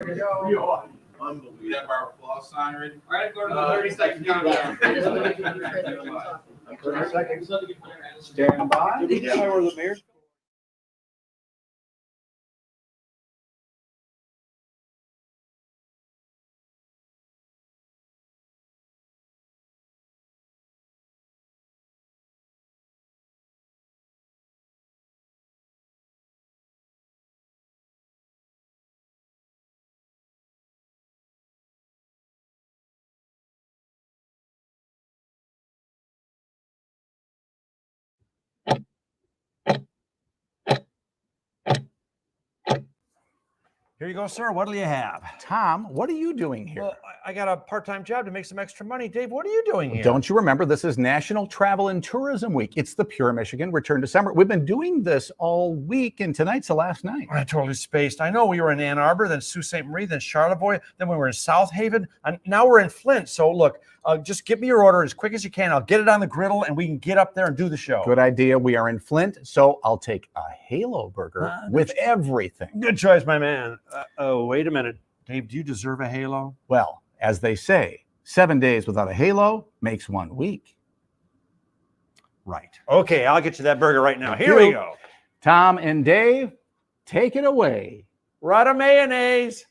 Unbelievable. You have our applause sign ready? All right, go to the 30-second countdown. 30 seconds. Stand by. Did we decide where the mayor's? Here you go, sir. What'll you have? Tom, what are you doing here? Well, I got a part-time job to make some extra money. Dave, what are you doing here? Don't you remember, this is National Travel and Tourism Week. It's the Pure Michigan Return to Summer. We've been doing this all week, and tonight's the last night. I totally spaced. I know we were in Ann Arbor, then Sault Ste. Marie, then Charlevoix, then we were in South Haven, and now we're in Flint. So look, just give me your order as quick as you can. I'll get it on the griddle, and we can get up there and do the show. Good idea. We are in Flint, so I'll take a Halo burger with everything. Good choice, my man. Oh, wait a minute. Dave, do you deserve a Halo? Well, as they say, 7 days without a Halo makes 1 week. Right. Okay, I'll get you that burger right now. Here we go. Tom and Dave, take it away. Rata mayonnaise.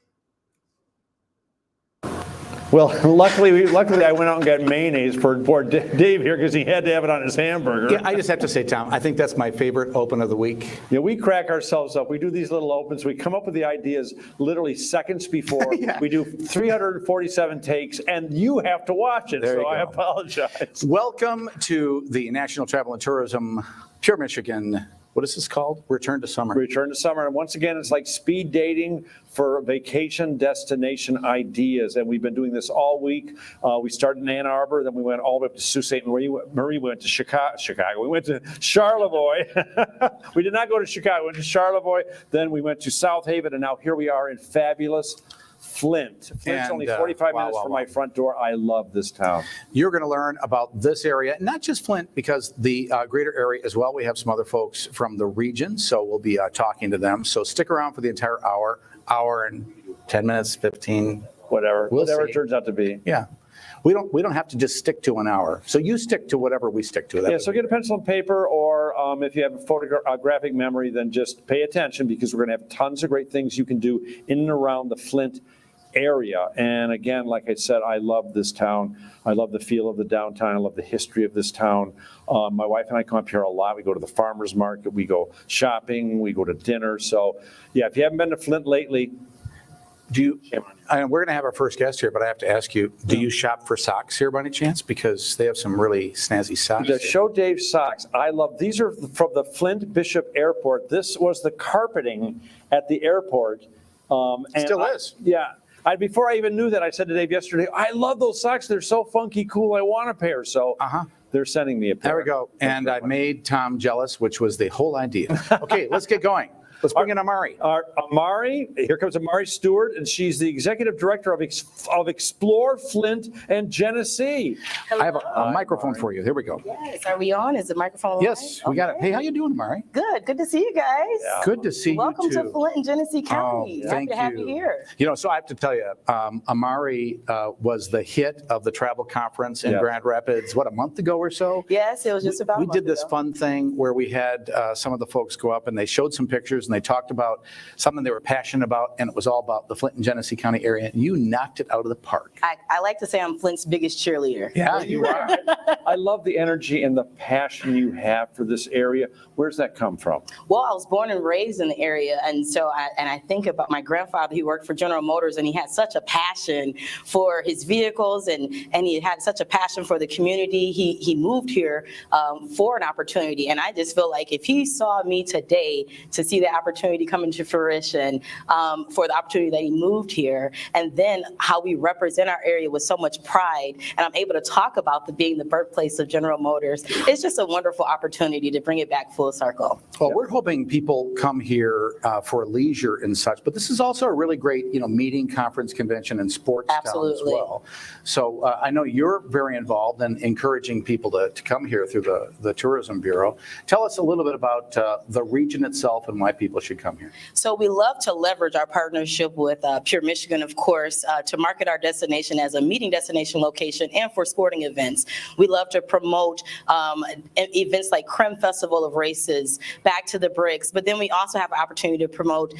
Well, luckily I went out and got mayonnaise for poor Dave here because he had to have it on his hamburger. Yeah, I just have to say, Tom, I think that's my favorite open of the week. Yeah, we crack ourselves up. We do these little opens. We come up with the ideas literally seconds before. Yeah. We do 347 takes, and you have to watch it, so I apologize. Welcome to the National Travel and Tourism Pure Michigan. What is this called? Return to Summer. Return to Summer. And once again, it's like speed dating for vacation destination ideas. And we've been doing this all week. We started in Ann Arbor, then we went all the way up to Sault Ste. Marie. We went to Chicago. We went to Charlevoix. We did not go to Chicago. We went to Charlevoix. Then we went to South Haven. And now here we are in fabulous Flint. Flint's only 45 minutes from my front door. I love this town. You're going to learn about this area, not just Flint, because the greater area as well. We have some other folks from the region, so we'll be talking to them. So stick around for the entire hour and 10 minutes, 15, whatever see. It turns out to be. Yeah. We don't have to just stick to an hour. So you stick to whatever we stick to. Yeah, so get a pencil and paper, or if you have a photographic memory, then just pay attention, because we're going to have tons of great things you can do in and around the Flint area. And again, like I said, I love this town. I love the feel of the downtown. I love the history of this town. My wife and I come up here a lot. We go to the farmer's market. We go shopping. We go to dinner. So, yeah, if you haven't been to Flint lately, we're going to have our first guest here, but I have to ask you, do you shop for socks here by any chance? Because they have some really snazzy socks. The Show Dave socks, I love. These are from the Flint Bishop Airport. This was the carpeting at the airport. Still is. Yeah. Before I even knew that, I said to Dave yesterday, I love those socks. They're so funky cool. I want a pair. So they're sending me a pair. There we go. And I made Tom jealous, which was the whole idea. Okay, let's get going. Let's bring in Amari. Amari, here comes Amari Stewart, and she's the executive director of Explore Flint and Genesee. I have a microphone for you. Here we go. Yes, are we on? Is the microphone on? Yes, we got it. Hey, how you doing, Amari? Good to see you guys. Yeah. Good to see Welcome you too. to Flint and Genesee County. Oh, Happy to have you here. You know, so I have to tell you, Amari was the hit of the travel conference in Grand Rapids, a month ago or so? Yes, it was just about a month We did this ago. fun thing where we had some of the folks go up and they showed some pictures and they talked about something they were passionate about, and it was all about the Flint and Genesee County area. You knocked it out of the park. I like to say I'm Flint's biggest cheerleader. Yeah, you are. I love the energy and the passion you have for this area. Where's that come from? Well, I was born and raised in the area, and so I think about my grandfather. He worked for General Motors, and he had such a passion for his vehicles, and he had such a passion for the community. He moved here for an opportunity, and I just feel like if he saw me today to see the opportunity come into fruition, for the opportunity that he moved here, and then how we represent our area with so much pride, and I'm able to talk about being the birthplace of General Motors. It's just a wonderful opportunity to bring it back full circle. Well, we're hoping people come here for leisure and such, but this is also a really great, meeting, conference, convention, and sports town as well. So I know you're very involved in encouraging people to come here through the Tourism Bureau. Tell us a little bit about the region itself and why people people should come here? So we love to leverage our partnership with Pure Michigan, of course, to market our destination as a meeting destination location and for sporting events. We love to promote events like Crim Festival of Races, Back to the Bricks, but then we also have an opportunity to promote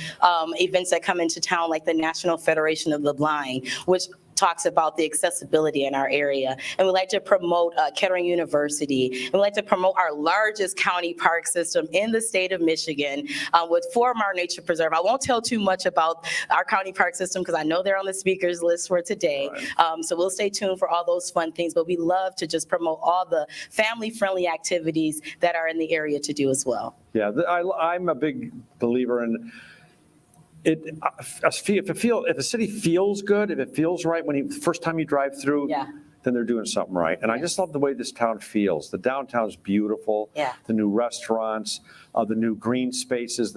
events that come into town like the National Federation of the Blind, which talks about the accessibility in our area. And we like to promote Kettering University. And we like to promote our largest county park system in the state of Michigan with Four-Mile Nature Preserve. I won't tell too much about our county park system because I know they're on the speakers list for today. So we'll stay tuned for all those fun things, but we love to just promote all the family-friendly activities that are in the area to do as well. Yeah, I'm a big believer in if the city feels good, if it feels right when first time you drive through, then they're doing something right. And I just love the way this town feels. The downtown's beautiful. Yeah. The new restaurants, the new green spaces.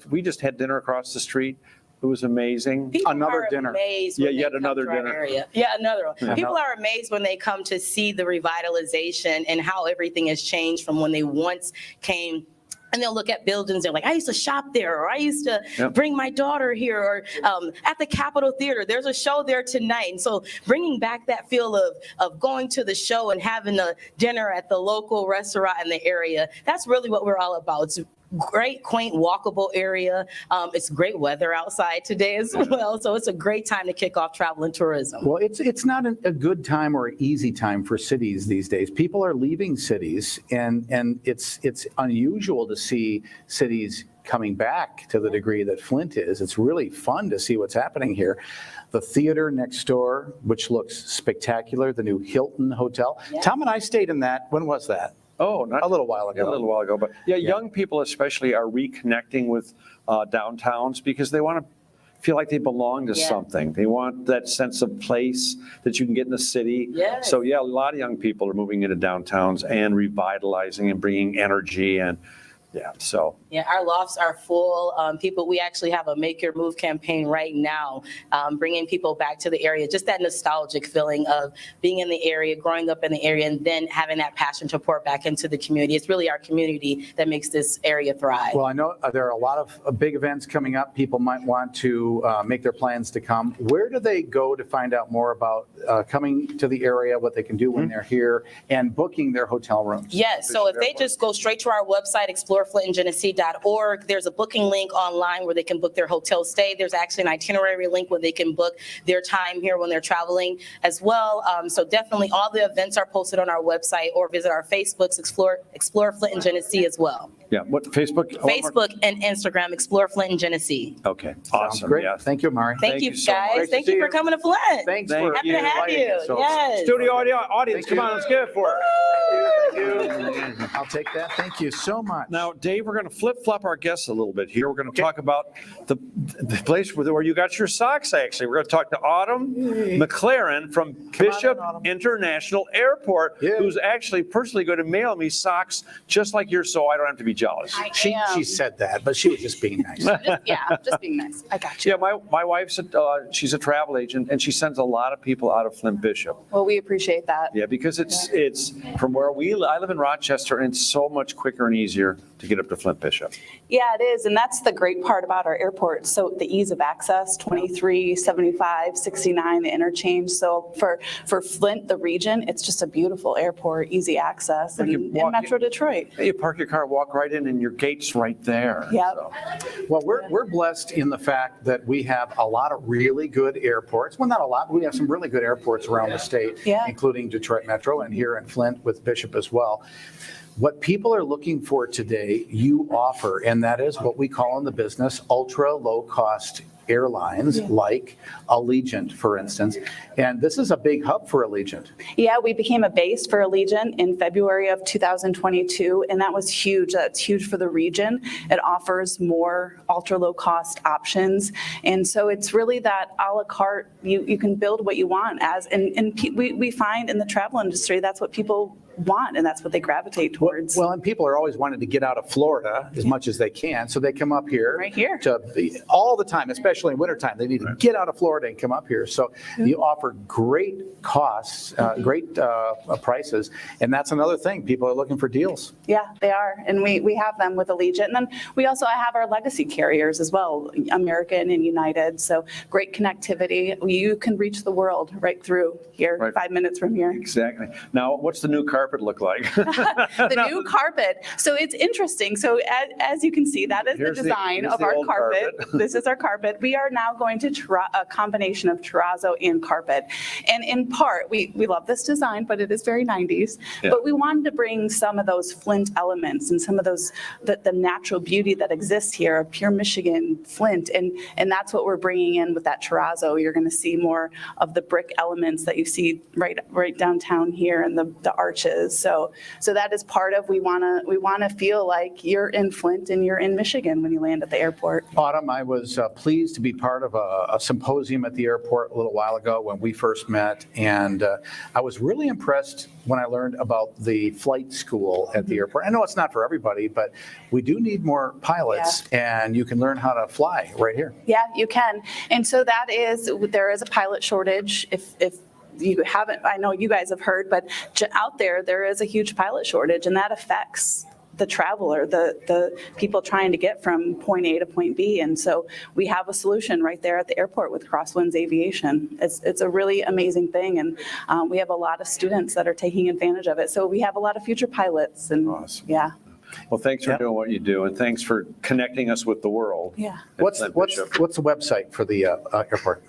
We just had dinner across the street. It was amazing. People Another are dinner. amazed when Yeah, yet they come another to our dinner. area. Yeah, another one. People are amazed when they come to see the revitalization and how everything has changed from when they once came. And they'll look at buildings, they're like, I used to shop there, or I used to bring my daughter here, or at the Capitol Theater, there's a show there tonight. And so bringing back that feel of going to the show and having a dinner at the local restaurant in the area, that's really what we're all about. It's great, quaint, walkable area. It's great weather outside today as well. So it's a great time to kick off travel and tourism. Well, it's not a good time or an easy time for cities these days. People are leaving cities, and it's unusual to see cities coming back to the degree that Flint is. It's really fun to see what's happening here. The theater next door, which looks spectacular, the new Hilton Hotel. Yeah. Tom and I stayed in that. When was that? Oh, not A little while ago. A little while ago, but young people especially are reconnecting with downtowns because they want to feel like they belong to something. They want that sense of place that you can get in the city. Yes. So a lot of young people are moving into downtowns and revitalizing and bringing energy and Yeah, our lofts are full. We actually have a Make Your Move campaign right now, bringing people back to the area. Just that nostalgic feeling of being in the area, growing up in the area, and then having that passion to pour back into the community. It's really our community that makes this area thrive. Well, I know there are a lot of big events coming up. People might want to make their plans to come. Where do they go to find out more about coming to the area, what they can do when they're here, and booking their hotel rooms? Yes, so if they just go straight to our website, exploreflintandgenesee.org, there's a booking link online where they can book their hotel stay. There's actually an itinerary link where they can book their time here when they're traveling as well. So definitely all the events are posted on our website, or visit our Facebooks, Explore Flint and Genesee as well. Yeah, what, Facebook? Facebook and Instagram, Explore Flint and Genesee. Okay, Sounds awesome. great. Yeah. Thank you, Amari. Thank you, so much. guys. Great to Thank see you for you. coming to Flint. Thanks Thank for Happy to have inviting you. us. So- Yes. Studio audience, Thank come on, you. let's get it for it. Thank you. I'll take that. Thank you so much. Now, Dave, we're going to flip-flop our guests a little bit here. We're going to talk about the place where you got your socks, actually. We're going to talk to Autumn McLaren from Bishop International Airport, Yeah. who's actually personally going to mail me socks just like yours so I don't have to be jealous. She said that, but she was just being nice. Just being nice. I got you. Yeah, my wife's she's a travel agent, and she sends a lot of people out of Flint Bishop. Well, we appreciate that. Yeah, because it's from where I live in Rochester, and it's so much quicker and easier to get up to Flint Bishop. Yeah, it is. And that's the great part about our airport. So the ease of access, 23, 75, 69, the interchange. So for Flint, the region, it's just a beautiful airport, easy access, and You can in walk Metro in. Detroit. You park your car, walk right in, and your gate's right there. Yep. So. Well, we're blessed in the fact that we have a lot of really good airports. Well, not a lot, but we have some really good airports around the state, including Detroit Metro and here in Flint with Bishop as well. What people are looking for today, you offer, and that is what we call in the business ultra low cost airlines like Allegiant, for instance. And this is a big hub for Allegiant. Yeah, we became a base for Allegiant in February of 2022, and that was huge. That's huge for the region. It offers more ultra low cost options. And so it's really that a la carte, you can build what you want as, and we find in the travel industry, that's what people want, and that's what they gravitate towards. Well, and people are always wanting to get out of Florida as much as they can, so they come up here. Right here. All the time, especially in wintertime. They need to get out of Florida and come up here. So you offer great costs, great prices, and that's another thing. People are looking for deals. Yeah, they are. And we have them with Allegiant. And then we also have our legacy carriers as well, American and United. So great connectivity. You can reach the world right through here, Right. 5 minutes from here. Exactly. Now, what's the new carpet look like? The new carpet. So it's interesting. So as you can see, that is the Here's design here's of the our old carpet. carpet. This is our carpet. We are now going to a combination of terrazzo and carpet. And in part, we love this design, but it is very 90s. Yeah. But we wanted to bring some of those Flint elements and some of those, the natural beauty that exists here, pure Michigan, Flint. And that's what we're bringing in with that terrazzo. You're going to see more of the brick elements that you see right downtown here and the arches. So that is part of, we want to feel like you're in Flint and you're in Michigan when you land at the airport. Autumn, I was pleased to be part of a symposium at the airport a little while ago when we first met, and I was really impressed when I learned about the flight school at the airport. I know it's not for everybody, but we do need more pilots, and you can learn how to fly right here. Yeah, you can. And so there is a pilot shortage. If you haven't, I know you guys have heard, but out there is a huge pilot shortage, and that affects the traveler, the people trying to get from point A to point B. And so we have a solution right there at the airport with Crosswinds Aviation. It's a really amazing thing. And we have a lot of students that are taking advantage of it. So we have a lot of future pilots. And Awesome. yeah. Well, thanks for Yep. doing what you do, and thanks for connecting us with the world. Yeah. What's Flint the Bishop. website for the airport?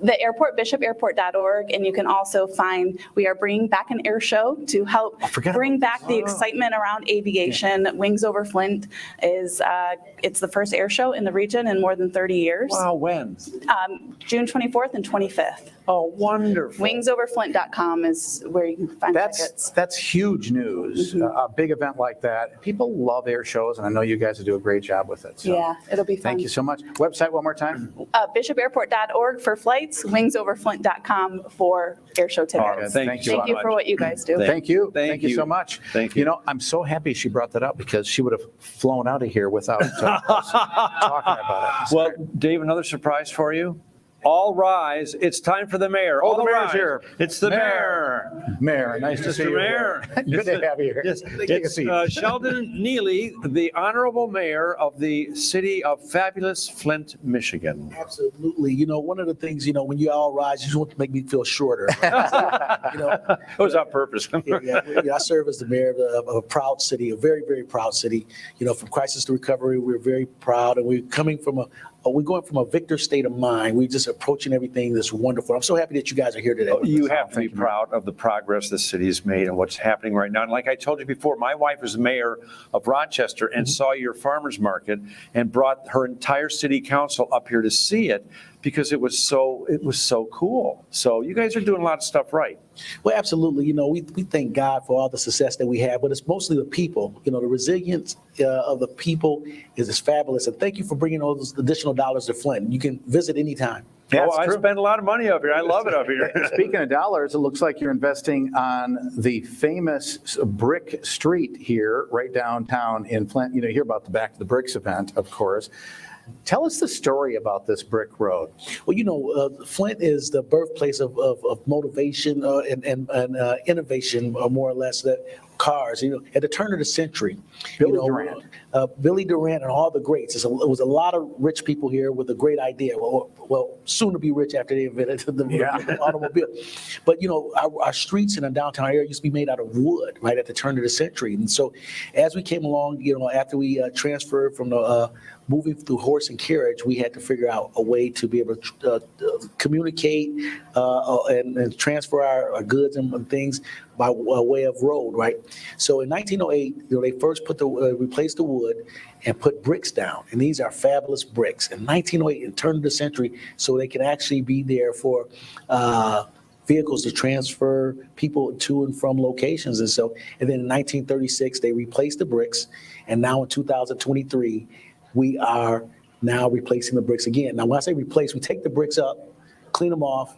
The airport, bishopairport.org, and you can also find, we are bringing back an air show to help bring back the excitement around aviation. Wings Over Flint is, it's the first air show in the region in more than 30 years. Wow, when? June 24th and 25th. Oh, wonderful. Wingsoverflint.com is where you can find tickets. That's huge news. A big event like that. People love air shows, and I know you guys will do a great job with it. So Yeah, it'll be fun. thank you so much. Website one more time. bishopairport.org for flights, wingsoverflint.com for air show tickets. All right, thank you. Thank you for what you guys do. Thank you. Thank Thank you you. so much. Thank you. You know, I'm so happy she brought that up because she would have flown out of here without us talking about it. Well, Dave, another surprise for you. All rise. It's time for the mayor. Oh, All the mayor's rise. here. It's the mayor. Mayor, nice to see Mr. you. Mayor. Good to have you here. Yes, Take a it's seat. Sheldon Neely, the honorable mayor of the city of fabulous Flint, Michigan. Absolutely. You know, one of the things, you know, when you all rise, you just want to make me feel shorter. You know, It was on purpose. I serve as the mayor of a proud city, a very, very proud city. You know, from crisis to recovery, we're very proud, and we're going from a victor state of mind. We're just approaching everything that's wonderful. I'm so happy that you guys are here today. You have to be proud of the progress the city has made and what's happening right now. And like I told you before, my wife was mayor of Rochester and saw your farmers market and brought her entire city council up here to see it because it was so cool. So you guys are doing a lot of stuff right. Well, absolutely. You know, we thank God for all the success that we have, but it's mostly the people. You know, the resilience of the people is fabulous. And thank you for bringing all those additional dollars to Flint. You can visit anytime. Yeah, Oh, it's I true. spend a lot of money up here. I love it up here. Speaking of dollars, it looks like you're investing on the famous brick street here, right downtown in Flint. You know, you hear about the Back to the Bricks event, of course. Tell us the story about this brick road. Well, you know, Flint is the birthplace of motivation and innovation, more or less, that cars, you know, at the turn of the century. Billy you know, Durant. Billy Durant and all the greats. It was a lot of rich people here with a great idea. Well, soon to be rich after they invented the automobile. But, you know, our streets in the downtown area used to be made out of wood, right, at the turn of the century. And so as we came along, you know, after we transferred from the moving through horse and carriage, we had to figure out a way to be able to communicate and transfer our goods and things by way of road, right? So in 1908, you know, they first replaced the wood and put bricks down, and these are fabulous bricks. In 1908, in turn of the century, so they can actually be there for vehicles to transfer people to and from locations. And then in 1936, they replaced the bricks, and now in 2023, we are now replacing the bricks again. Now, when I say replace, we take the bricks up, clean them off,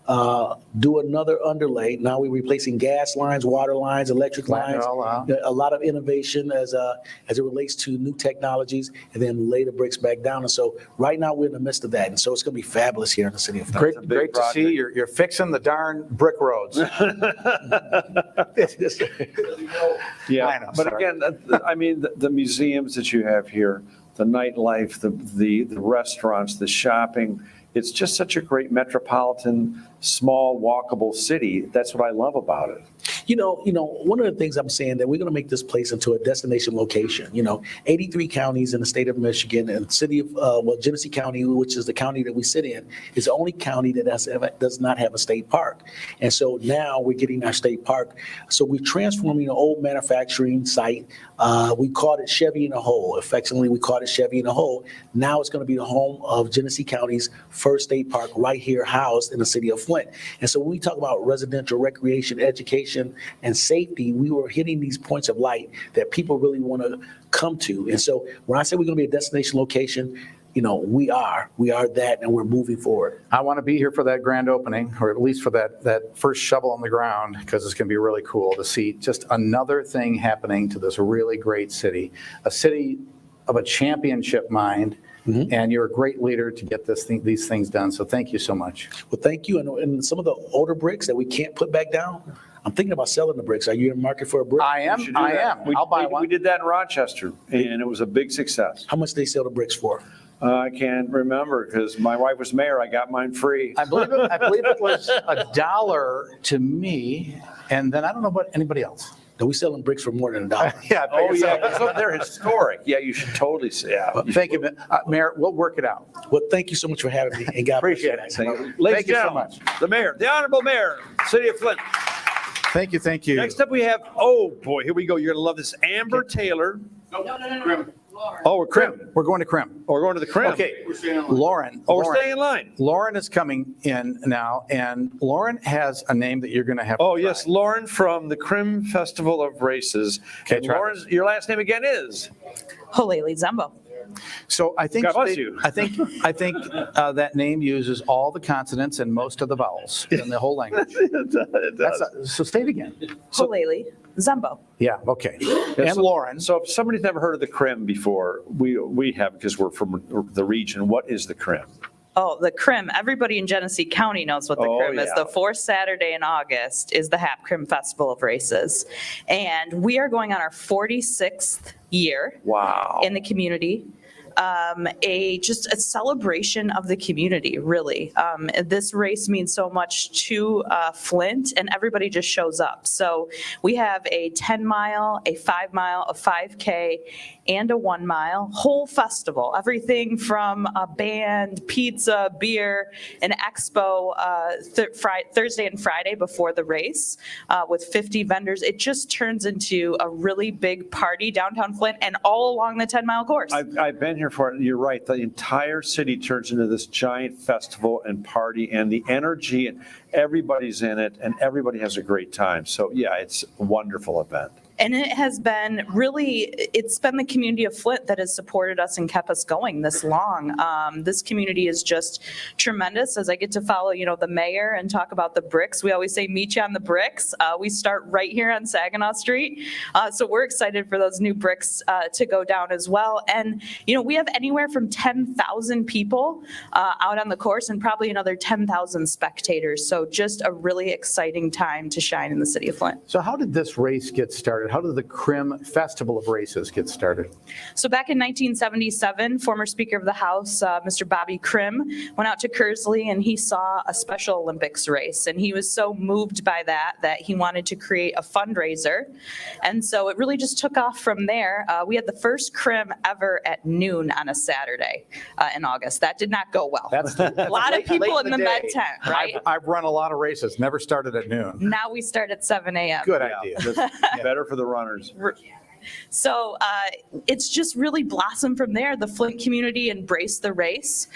do another underlay. Now we're replacing gas lines, water lines, electric Flatten it lines. all out. A lot of innovation as it relates to new technologies, and then lay the bricks back down. And so right now we're in the midst of that, and so it's going to be fabulous here in the city of Flint. big Great to see project. you're fixing the darn brick roads. Yeah, I know, but sorry. again, I mean, the museums that you have here, the nightlife, the restaurants, the shopping, it's just such a great metropolitan, small, walkable city. That's what I love about it. You know, one of the things I'm saying that we're going to make this place into a destination location. 83 counties in the state of Michigan and city of, Genesee County, which is the county that we sit in, is the only county that does not have a state park. And so now we're getting our state park. So we're transforming an old manufacturing site. We called it Chevy in a Hole. Affectionately, we called it Chevy in a Hole. Now it's going to be the home of Genesee County's first state park right here housed in the city of Flint. And so when we talk about residential recreation, education, and safety, we were hitting these points of light that people really want to come to. And so when I say we're going to be a destination location, we are that, and we're moving forward. I want to be here for that grand opening, or at least for that first shovel on the ground, because it's going to be really cool to see just another thing happening to this really great city, a city of a championship mind. And you're a great leader to get these things done. So thank you so much. Well, thank you. And some of the older bricks that we can't put back down, I'm thinking about selling the bricks. Are you in the market for a brick? I am. I'll buy one. We did that in Rochester, and it was a big success. How much do they sell the bricks for? I can't remember because my wife was mayor. I got mine free. I believe it was $1 to me, and then I don't know about anybody else. Are we selling bricks for more than $1? Yeah. I Oh, figured so. yeah, so they're historic. Yeah, you should totally say, yeah. Thank you, Mayor. We'll work it out. Well, thank you so much for having me, and God bless you. Appreciate it. Ladies Thank you and so gentlemen, much. the mayor, the honorable mayor, city of Flint. Thank you. Thank you. Next up, we have, oh boy, here we go. You're gonna love this. Amber Taylor. No. Oh, we're Crim. We're going to Crim. Oh, we're going to the Crim. Okay, We're staying in line. Lauren. Oh, we're Lauren. staying in line. Lauren is coming in now, and Lauren has a name that you're going to have to Oh, try. yes, Lauren from the Crim Festival of Races. Okay, And try Lauren's, your last name again is? Haleli Zumbo. So I think God bless you. I think that name uses all the consonants and most of the vowels in the whole language. It does. So say it again. Haleli Zumbo. Yeah. Okay. Yeah, And so- Lauren. So if somebody's never heard of the Crim before, we have because we're from the region. What is the Crim? Oh, the Crim. Everybody in Genesee County knows what the Oh, Crim is. yeah. The fourth Saturday in August is the HAP Crim Festival of Races. And we are going on our 46th year Wow. in the community. Just a celebration of the community, really. This race means so much to Flint, and everybody just shows up. So we have a 10-mile, a 5-mile, a 5K, and a 1-mile, whole festival. Everything from a band, pizza, beer, an expo Thursday and Friday before the race with 50 vendors. It just turns into a really big party downtown Flint and all along the 10-mile course. I've been here for it. You're right. The entire city turns into this giant festival and party, and the energy, and everybody's in it, and everybody has a great time. So yeah, it's a wonderful event. And it has been really, it's been the community of Flint that has supported us and kept us going this long. This community is just tremendous. As I get to follow, the mayor and talk about the bricks, we always say, meet you on the bricks. We start right here on Saginaw Street. So we're excited for those new bricks to go down as well. And, we have anywhere from 10,000 people out on the course and probably another 10,000 spectators. So just a really exciting time to shine in the city of Flint. So how did this race get started? How did the Crim Festival of Races get started? So back in 1977, former Speaker of the House, Mr. Bobby Crim, went out to Kearsley and he saw a Special Olympics race. And he was so moved by that he wanted to create a fundraiser. And so it really just took off from there. We had the first Crim ever at noon on a Saturday in August. That did not go well. A lot of people in the med tent, right? I've run a lot of races, never started at noon. Now we start at 7 a.m. Good idea. Better for the runners. So it's just really blossomed from there. The Flint community embraced the race.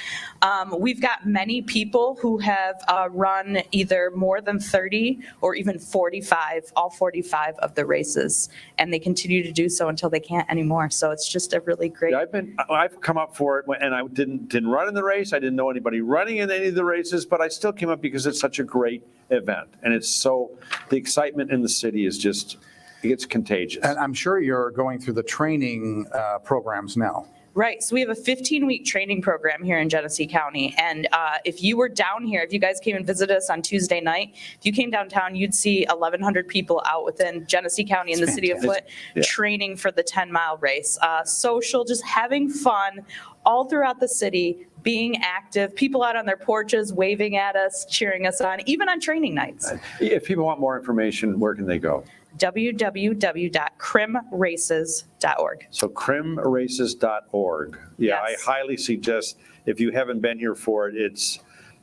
We've got many people who have run either more than 30 or even 45, all 45 of the races, and they continue to do so until they can't anymore. So it's just a really great. Yeah, I've come up for it, and I didn't run in the race. I didn't know anybody running in any of the races, but I still came up because it's such a great event, and the excitement in the city is just, it's contagious. And I'm sure you're going through the training programs now. Right. So we have a 15-week training program here in Genesee County. And if you were down here, if you guys came and visited us on Tuesday night, if you came downtown, you'd see 1,100 people out within Genesee County and the city of Flint training for the 10-mile race. Social, just having fun all throughout the city, being active, people out on their porches waving at us, cheering us on, even on training nights. If people want more information, where can they go? www.crimraces.org. So crimraces.org. Yeah, Yes. I highly suggest, if you haven't been here for it,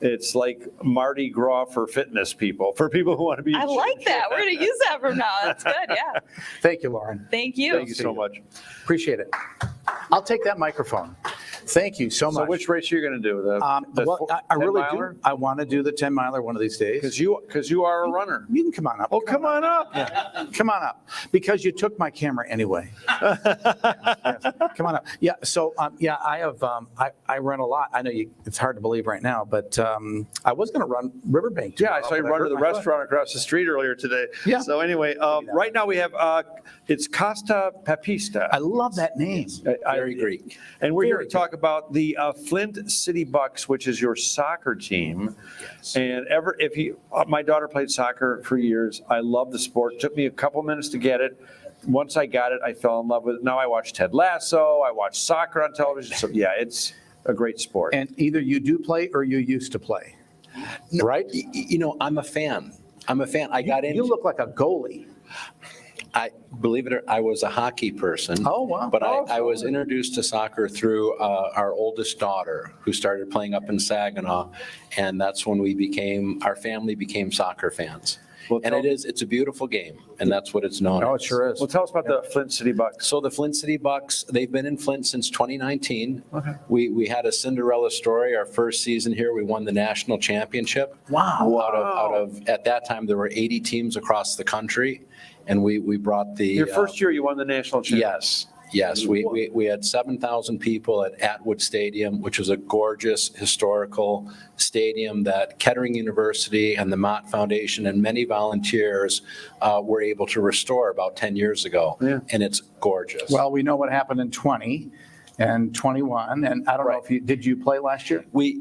it's like Mardi Gras for fitness people, for people who want to be. I like that. We're going to use that from now. That's good. Yeah. Thank you, Lauren. Thank you. Thank you so much. Appreciate it. I'll take that microphone. Thank you so much. So which race are you going to do? The Well, I really 10-miler? do. I want to do the 10-miler one of these days. Because you are a runner. You can come on up. Oh, come on up. Come on up, because you took my camera anyway. Yes. Come on up. Yeah. So I have I run a lot. I know it's hard to believe right now, but I was going to run Riverbank. Yeah, I saw you but run to hurt the my foot. restaurant across the street earlier today. Yeah. So anyway, right now we have, it's Costa Papista. I love that name. Very Greek. And we're here Very to talk about the Flint City Bucks, which is your soccer team. Yes. And my daughter played soccer for years. I love the sport. It took me a couple minutes to get it. Once I got it, I fell in love with it. Now I watch Ted Lasso. I watch soccer on television. So yeah, it's a great sport. And either you do play or you used to play, right? I'm a fan. I got into. You look like a goalie. I believe it or I was a hockey person. Oh, wow. But I was introduced to soccer through our oldest daughter, who started playing up in Saginaw, and that's when our family became soccer fans. Well, And it's a beautiful game, and that's what it's known Oh, as. it sure is. Well, tell us about the Flint City Bucks. So the Flint City Bucks, they've been in Flint since 2019. Okay. We had a Cinderella story. Our first season here, we won the national championship. Wow. Out of at that time, there were 80 teams across the country, and we brought the. Your first year, you won the national championship. Yes. We had 7,000 people at Atwood Stadium, which is a gorgeous historical stadium that Kettering University and the Mott Foundation and many volunteers were able to restore about 10 years ago. Yeah. And it's gorgeous. Well, we know what happened in 20 and 21, and I don't know if did you play last year? We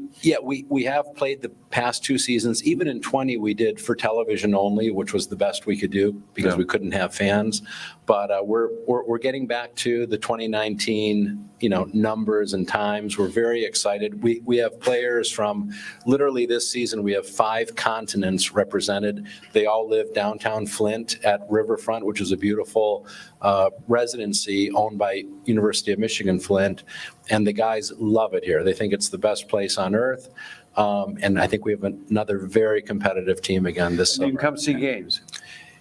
have played the past two seasons. Even in 20, we did for television only, which was the best we could do because we couldn't have fans. But we're getting back to the 2019 numbers and times. We're very excited. We have players from literally this season. We have 5 continents represented. They all live downtown Flint at Riverfront, which is a beautiful residency owned by University of Michigan Flint. And the guys love it here. They think it's the best place on earth. And I think we have another very competitive team again this summer. You can come see games.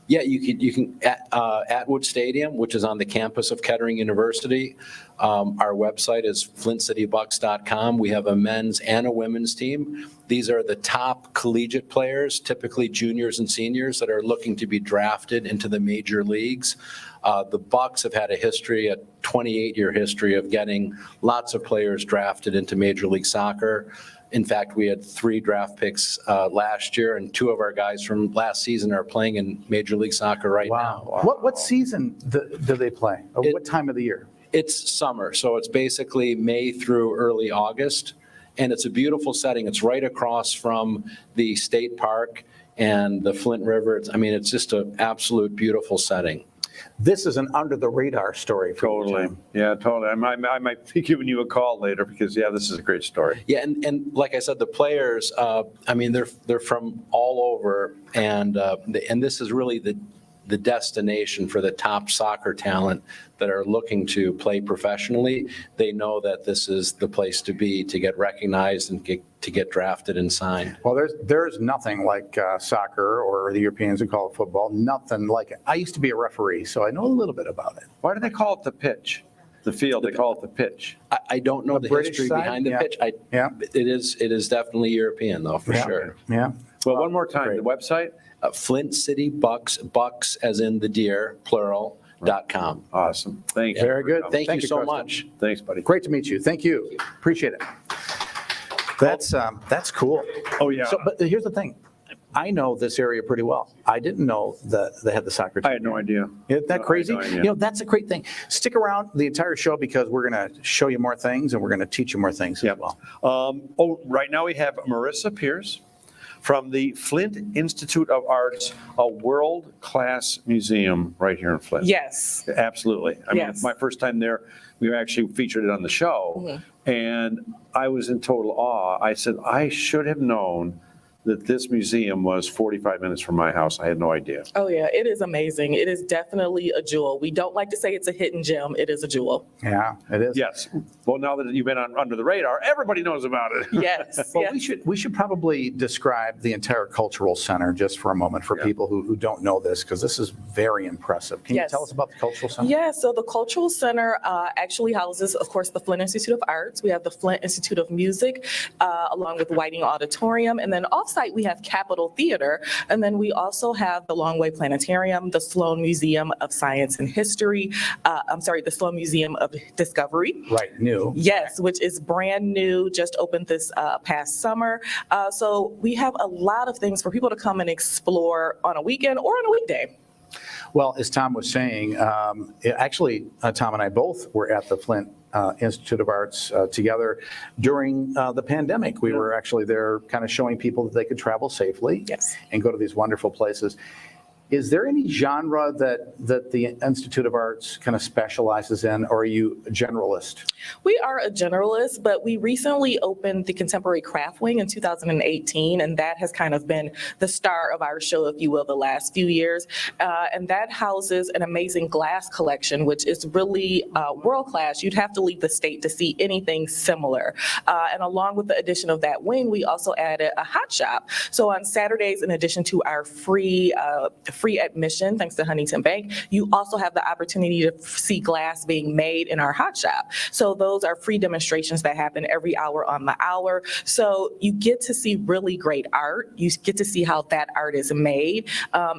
Yeah, you can at Atwood Stadium, which is on the campus of Kettering University. Our website is flintcitybucks.com. We have a men's and a women's team. These are the top collegiate players, typically juniors and seniors, that are looking to be drafted into the major leagues. The Bucks have had a 28-year history of getting lots of players drafted into Major League Soccer. In fact, we had 3 draft picks last year, and 2 of our guys from last season are playing in Major League Soccer right now. What season do they play? Or what time of the year? It's summer, so it's basically May through early August, and it's a beautiful setting. It's right across from the state park and the Flint River. It's just an absolute beautiful setting. This is an under-the-radar story for you, Totally. Tim. Yeah, totally. I might be giving you a call later because, this is a great story. Yeah, and like I said, the players, they're from all over, and this is really the destination for the top soccer talent that are looking to play professionally. They know that this is the place to be to get recognized and to get drafted and signed. Well, there's nothing like soccer, or the Europeans would call it football, nothing like it. I used to be a referee, so I know a little bit about it. Why do they call it the pitch? The field, they call it the pitch. I don't know The the British history side? behind the Yeah. pitch. Yeah. It is definitely European though, for Yeah. sure. Yeah. Well, one more time, the website? Flint City Bucks, Bucks as in the deer, plural.com. Awesome. Thank you. Very good. Thank you so Preston. much. Thanks, buddy. Great to meet you. Thank you. Appreciate it. That's cool. Oh, yeah. So, but here's the thing. I know this area pretty well. I didn't know that they had the soccer team. I had no idea. Isn't that No, I crazy? had no idea. You know, that's a great thing. Stick around the entire show because we're going to show you more things and we're going to teach you more things as well. Right now we have Marissa Pierce from the Flint Institute of Arts, a world-class museum right here in Flint. Yes. Absolutely. I mean, Yes. my first time there, we actually featured it on the show, and I was in total awe. I said, I should have known that this museum was 45 minutes from my house. I had no idea. Oh, yeah. It is amazing. It is definitely a jewel. We don't like to say it's a hidden gem. It is a jewel. Yeah, it is. Yes. Well, now that you've been under the radar, everybody knows about it. Yes. Well, yes. we should probably describe the entire cultural center just for a moment for people who don't know this, because this is very impressive. Can you Yes. tell us about the cultural center? Yeah, so the Cultural Center actually houses, of course, the Flint Institute of Arts. We have the Flint Institute of Music, along with Whiting Auditorium. And then offsite, we have Capitol Theater. And then we also have the Longway Planetarium, the Sloan Museum of Science and History, the Sloan Museum of Discovery. Right, new. Yes, which is brand new, just opened this past summer. So we have a lot of things for people to come and explore on a weekend or on a weekday. Well, as Tom was saying, actually, Tom and I both were at the Flint Institute of Arts together during the pandemic. We were actually there kind of showing people that they could travel safely Yes. and go to these wonderful places. Is there any genre that the Institute of Arts kind of specializes in, or are you a generalist? We are a generalist, but we recently opened the Contemporary Craft Wing in 2018, and that has kind of been the star of our show, if you will, the last few years. And that houses an amazing glass collection, which is really world-class. You'd have to leave the state to see anything similar. And along with the addition of that wing, we also added a hot shop. So on Saturdays, in addition to our free admission, thanks to Huntington Bank, you also have the opportunity to see glass being made in our hot shop. So those are free demonstrations that happen every hour on the hour. So you get to see really great art. You get to see how that art is made,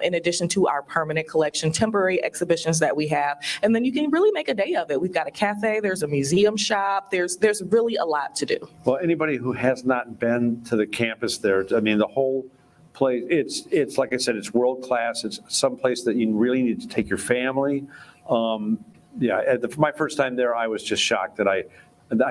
in addition to our permanent collection, temporary exhibitions that we have. And then you can really make a day of it. We've got a cafe, there's a museum shop, there's really a lot to do. Well, anybody who has not been to the campus there, I mean, the whole place, it's like I said, it's world-class. It's some place that you really need to take your family. My first time there, I was just shocked that I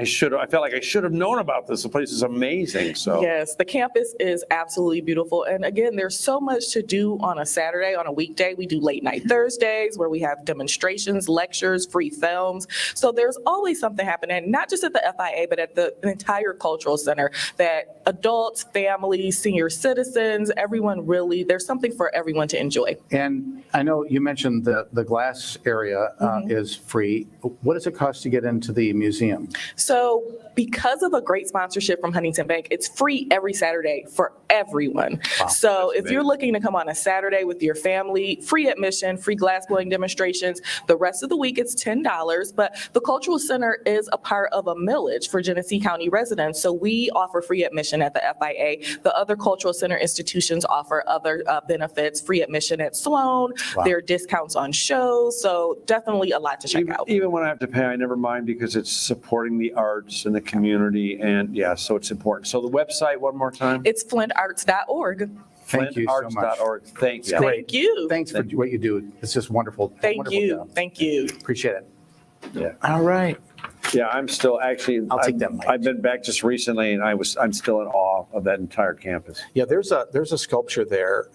felt like I should have known about this. The place is amazing, so. Yes, the campus is absolutely beautiful. And again, there's so much to do on a Saturday, on a weekday. We do late night Thursdays where we have demonstrations, lectures, free films. So there's always something happening, not just at the FIA, but at the entire cultural center, that adults, families, senior citizens, everyone really, there's something for everyone to enjoy. And I know you mentioned the glass area is free. What does it cost to get into the museum? So because of a great sponsorship from Huntington Bank, it's free every Saturday for everyone. Wow. So if you're looking to come on a Saturday with your family, free admission, free glass blowing demonstrations. The rest of the week it's $10, but the Cultural Center is a part of a millage for Genesee County residents. So we offer free admission at the FIA. The other Cultural Center institutions offer other benefits, free admission at Sloan. Wow. There are discounts on shows. So definitely a lot to check out. Even when I have to pay, I never mind because it's supporting the arts and the community, and so it's important. So the website, one more time? It's flintarts.org. Thank you so much. Flintarts.org. Thank you. Great. Thank you. Thanks for what you do. It's just wonderful. Thank Wonderful you. job. Thank you. Appreciate it. Yeah. All right. Yeah, I'm still actually. I'll take that mic. I've been back just recently, and I'm still in awe of that entire campus. Yeah, there's a sculpture there.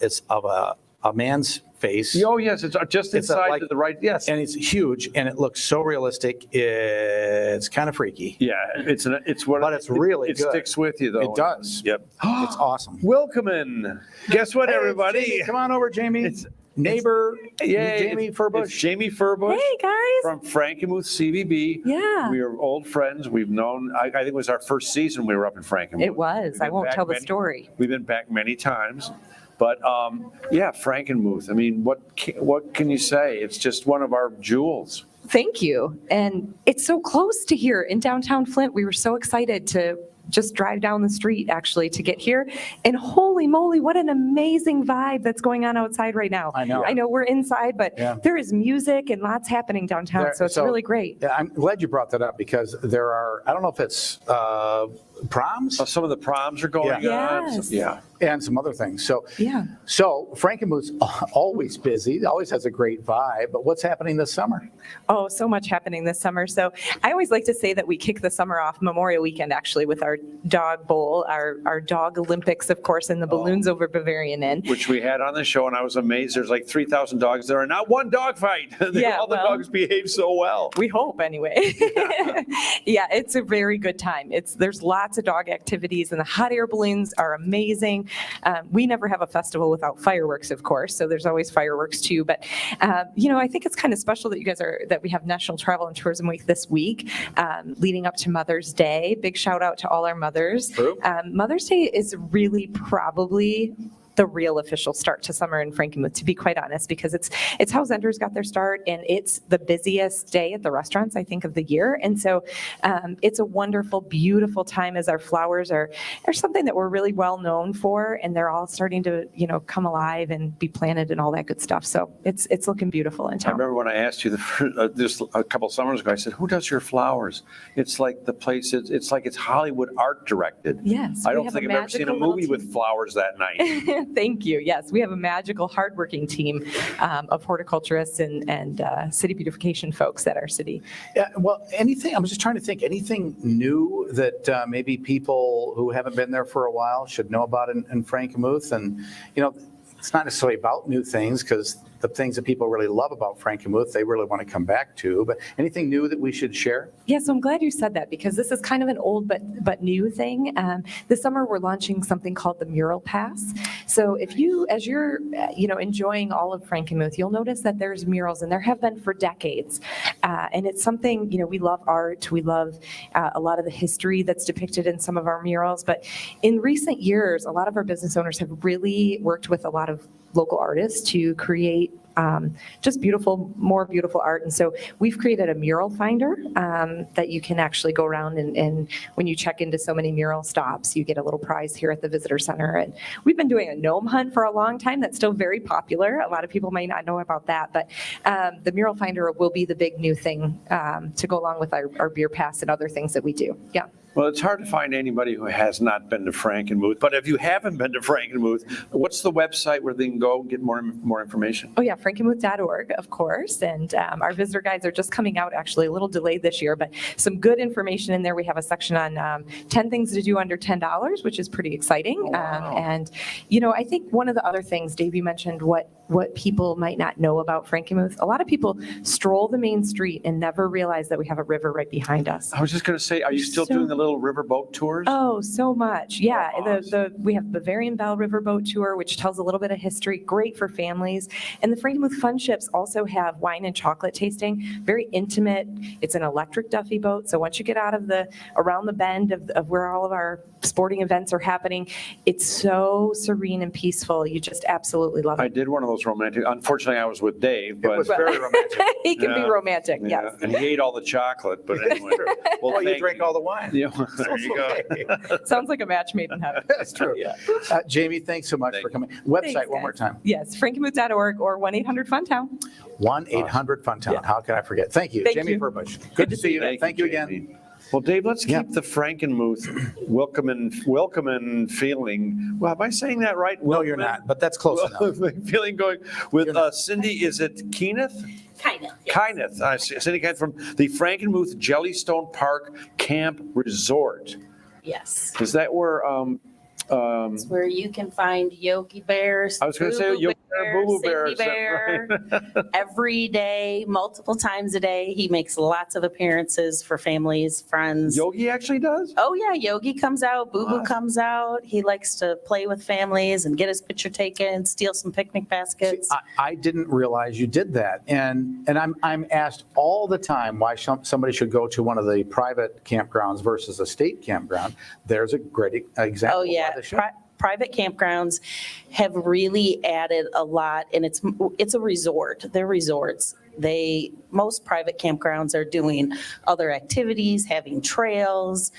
It's of a man's face. Oh yes, it's just It's inside like- to the right. Yes. And it's huge, and it looks so realistic. It's kind of freaky. Yeah, it's what. But it's really it good. sticks with you though. It does. Yep. It's awesome. Welcome in. Guess what, Hey, everybody? Jamie, come on over, Jamie. neighbor, Yay, Jamie It's Furbush. Jamie Furbush. Hey, guys. From Frankenmuth CVB. Yeah. We are old friends. We've known, I think it was our first season we were up in Frankenmuth. It was. We've I been won't back tell the many- story. We've been back many times. But yeah, Frankenmuth. I mean, what can you say? It's just one of our jewels. Thank you. And it's so close to here in downtown Flint. We were so excited to just drive down the street actually to get here. And holy moly, what an amazing vibe that's going on outside right now. I know. I know we're inside, but Yeah. there is music and lots happening downtown. There- So it's so- really great. Yeah, I'm glad you brought that up because there are, I don't know if it's proms Some of the proms are going on. Yes. Yeah. and some other things. So, Yeah. so Frankenmuth's always busy, always has a great vibe, but what's happening this summer? Oh, so much happening this summer. So I always like to say that we kick the summer off Memorial Weekend actually with our dog bowl, our dog Olympics, of course, and the balloons over Bavarian Inn. Which we had on the show, and I was amazed. There's like 3,000 dogs there, and not one dog fight. Yeah, All the well- dogs behave so well. We hope anyway. Yeah, it's a very good time. There's lots of dog activities and the hot air balloons are amazing. We never have a festival without fireworks, of course, so there's always fireworks too. But I think it's kind of special that we have National Travel and Tourism Week this week, leading up to Mother's Day. Big shout out to all our mothers. True. Mother's Day is really probably the real official start to summer in Frankenmuth, to be quite honest, because it's how Zenders got their start, and it's the busiest day at the restaurants, I think, of the year. And so it's a wonderful, beautiful time as our flowers are something that we're really well known for, and they're all starting to, come alive and be planted and all that good stuff. So it's looking beautiful in I town. remember when I asked you just a couple summers ago, I said, who does your flowers? It's like the place, it's like it's Hollywood art directed. Yes, I we don't have think a I've ever seen a magical little movie with team. flowers that night. Thank you. Yes, we have a magical, hardworking team of horticulturists and city beautification folks at our city. Yeah, well, anything, I'm just trying to think, anything new that maybe people who haven't been there for a while should know about in Frankenmuth? And, it's not necessarily about new things because the things that people really love about Frankenmuth, they really want to come back to. But anything new that we should share? Yeah, so I'm glad you said that because this is kind of an old but new thing. This summer we're launching something called the Mural Pass. So as you're enjoying all of Frankenmuth, you'll notice that there's murals, and there have been for decades. And it's something, we love art, we love a lot of the history that's depicted in some of our murals. But in recent years, a lot of our business owners have really worked with a lot of local artists to create just more beautiful art. And so we've created a mural finder that you can actually go around and when you check into so many mural stops, you get a little prize here at the visitor center. And we've been doing a gnome hunt for a long time. That's still very popular. A lot of people might not know about that, but the mural finder will be the big new thing to go along with our beer pass and other things that we do. Yeah. Well, it's hard to find anybody who has not been to Frankenmuth, but if you haven't been to Frankenmuth, what's the website where they can go and get more information? Oh yeah, frankenmuth.org, of course. And our visitor guides are just coming out, actually a little delayed this year, but some good information in there. We have a section on 10 things to do under $10, which is pretty exciting. Oh, wow. And, I think one of the other things, Dave, you mentioned what people might not know about Frankenmuth. A lot of people stroll the main street and never realize that we have a river right behind us. I was just going to say, are you still So- doing the little river boat tours? Oh, so much. Yeah. Awesome. We have Bavarian Belle River Boat Tour, which tells a little bit of history, great for families. And the Frankenmuth Fun Ships also have wine and chocolate tasting, very intimate. It's an electric Duffy boat. So once you get out of around the bend of where all of our sporting events are happening, it's so serene and peaceful. You just absolutely love I it. did one of those romantic, unfortunately I was with Dave, It but. was very romantic. He can be Yeah. romantic, Yeah, yes. and he ate all the chocolate, but anyway. Well, you thank drank all the wine. Yeah, there you go. Sounds like a match made in heaven. That's true. Yeah. Jamie, thanks so much Thank for you. coming. Website Thanks, one more guys. time. Yes, frankenmuth.org or 1-800-FUNTOWN. 1-800-FUNTOWN. Yeah. How can I forget? Thank you, Thank Jamie you. Furbush. Good to see you. Thank you again. Jamie. Well, Dave, let's Yeah. keep the Frankenmuth welcoming feeling. Well, am I saying that right? No, you're not, but that's close enough. Welcoming feeling going with You're not. Cindy, is it Kenneth? Kind of. Kenneth, Cindy Kenneth from the Frankenmuth Jellystone Park Camp Resort. Yes. Is that where, It's where you can find Yogi Bears. I was going to say Boo Boo Yogi Boo Boo Cindy Bear, Bear, every day, multiple times a day. He makes lots of appearances for families, friends. Yogi actually does? Oh yeah, Yogi comes out, Boo Boo What? comes out. He likes to play with families and get his picture taken, steal some picnic baskets. I didn't realize you did that, and I'm asked all the time why somebody should go to one of the private campgrounds versus a state campground. There's a great example. Oh of why yeah, they should. private campgrounds have really added a lot, and it's a resort. They're resorts. Most private campgrounds are doing other activities, having trails,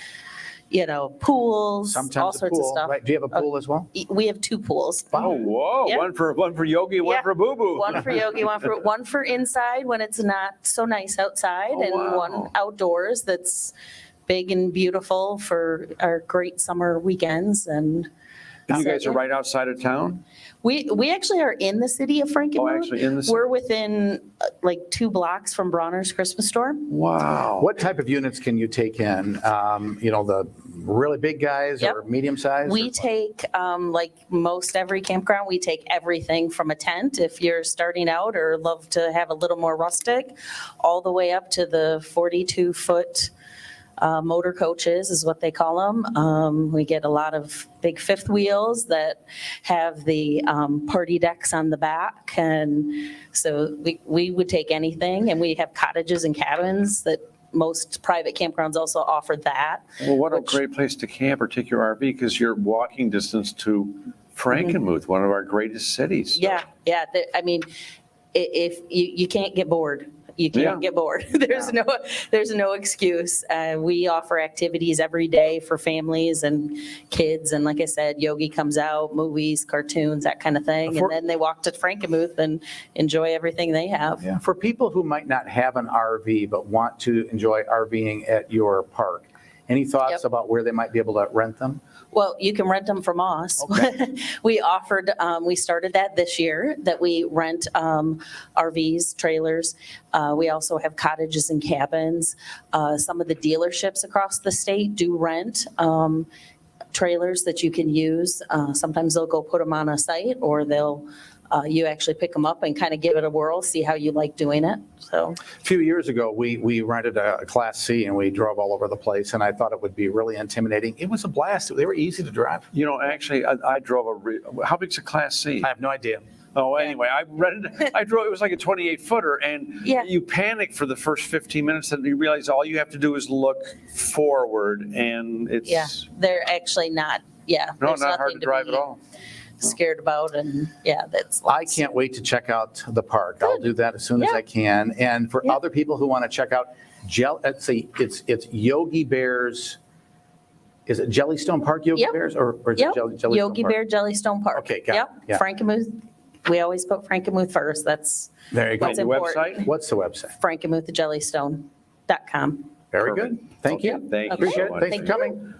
pools, Sometimes all a sorts pool, of stuff. right? Do you have a pool as well? We have 2 pools. Oh, whoa, Yeah. one for Yogi, one Yeah. for Boo Boo. One for Yogi, one for inside when it's not so nice outside, Oh, and wow. one outdoors that's big and beautiful for our great summer weekends. And And you so, guys are yeah. right outside of town? We actually are in the city of Frankenmuth. Oh, actually in the city. We're within like 2 blocks from Bronner's Christmas store. Wow. What type of units can you take in? The really big guys Yep. or medium size? We take, like most every campground, we take everything from a tent if you're starting out or love to have a little more rustic, all the way up to the 42-foot motor coaches is what they call them. We get a lot of big 5th wheels that have the party decks on the back. And so we would take anything, and we have cottages and cabins that most private campgrounds also offer that. Well, what a great place to camp or take your RV, because you're walking distance to Frankenmuth, one of our greatest cities. Yeah, yeah. I mean, if you can't get bored. You Yeah. can't get bored. There's no excuse. We offer activities every day for families and kids. And like I said, Yogi comes out, movies, cartoons, that kind of thing. And then they walk to Frankenmuth and enjoy everything they have. Yeah. For people who might not have an RV but want to enjoy RVing at your park, any thoughts Yep. about where they might be able to rent them? Well, you can rent them from us. Okay. We started that this year, that we rent RVs, trailers. We also have cottages and cabins. Some of the dealerships across the state do rent trailers that you can use. Sometimes they'll go put them on a site, or you actually pick them up and kind of give it a whirl, see how you like doing it. So A few years ago, we rented a Class C and we drove all over the place, and I thought it would be really intimidating. It was a blast. They were easy to drive. Actually, I drove how big's a Class C? I have no idea. Oh, anyway, I drove, it was like a 28-footer, and Yeah. you panic for the first 15 minutes, and you realize all you have to do is look forward, and it's yeah, they're actually not, there's not hard nothing to drive be at all. scared about. And that's I lots. can't wait to check out the park. I'll do that as soon as Yeah. I can. And for other people who want to check out, let's see, it's Yogi Bear's. Is it Jellystone Park Yogi Yep. Bears or is Yep. it Jellystone Yogi Park? Bear, Jellystone Park. Okay, got it. Yep. Yeah. Frankenmuth. We always put Frankenmuth first. That's There you go. what's The important. website? What's the website? Frankenmuthjellystone.com. Very good. Thank you. Thank you Appreciate so it. much. Thanks for coming.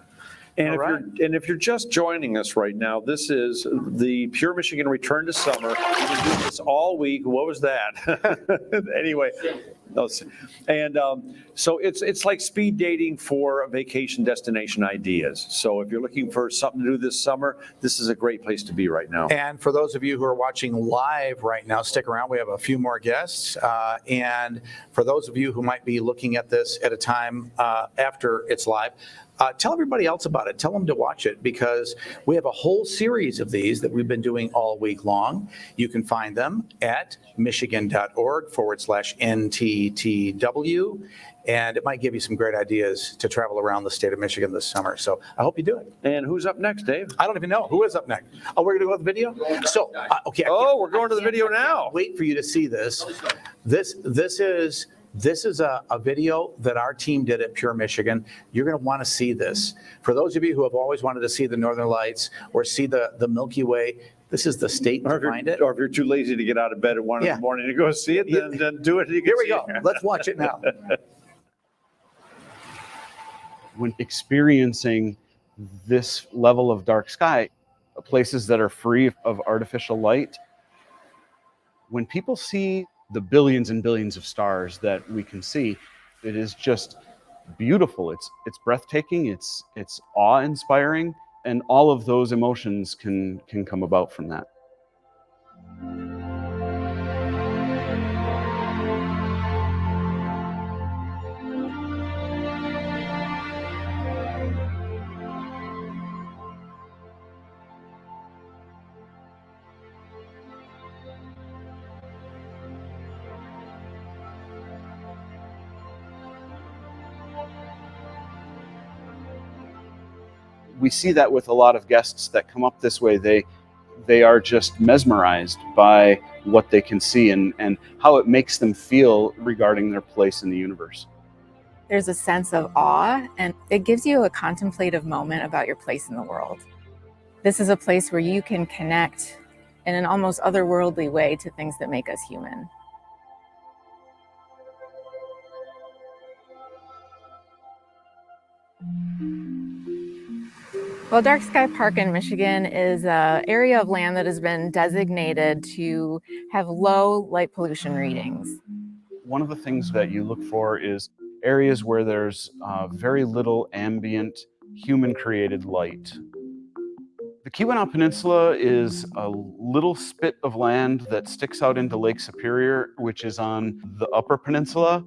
And All if you're just joining us right now, this is the Pure Michigan Return to Summer. We've been doing this all week. What was that? Anyway, so it's like speed dating for vacation destination ideas. So if you're looking for something to do this summer, this is a great place to be right now. And for those of you who are watching live right now, stick around. We have a few more guests. And for those of you who might be looking at this at a time after it's live, tell everybody else about it. Tell them to watch it, because we have a whole series of these that we've been doing all week long. You can find them at michigan.org/NTTW. And it might give you some great ideas to travel around the state of Michigan this summer. So I hope you do it. And who's up next, Dave? I don't even know. Who is up next? Oh, we're going to go with the video? So, okay. We're going to the video now. Wait for you to see this. This is a video that our team did at Pure Michigan. You're going to want to see this. For those of you who have always wanted to see the Northern Lights or see the Milky Way, this is the state to find it. Or if you're too lazy to get out of bed at 1 in the morning to go see it, then do it. Here we go. Let's watch it now. When experiencing this level of dark sky, places that are free of artificial light, when people see the billions and billions of stars that we can see, it is just beautiful. It's breathtaking. It's awe-inspiring, and all of those emotions can come about from that. we see that with a lot of guests that come up this way. They are just mesmerized by what they can see and how it makes them feel regarding their place in the universe. There's a sense of awe, and it gives you a contemplative moment about your place in the world. This is a place where you can connect in an almost otherworldly way to things that make us human. Well, Dark Sky Park in Michigan is an area of land that has been designated to have low light pollution readings. One of the things that you look for is areas where there's very little ambient human-created light. The Keweenaw Peninsula is a little spit of land that sticks out into Lake Superior, which is on the Upper Peninsula,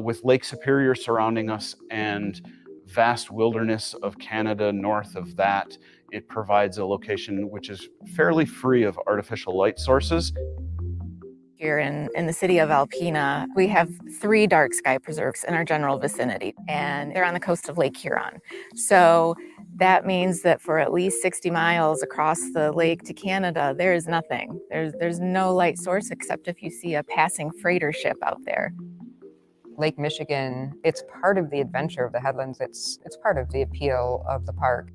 with Lake Superior surrounding us and vast wilderness of Canada north of that. It provides a location which is fairly free of artificial light sources. Here in the city of Alpena, we have 3 dark sky preserves in our general vicinity, and they're on the coast of Lake Huron. So that means that for at least 60 miles across the lake to Canada, there is nothing. There's no light source except if you see a passing freighter ship out there. Lake Michigan, it's part of the adventure of the Headlands. It's part of the appeal of the park.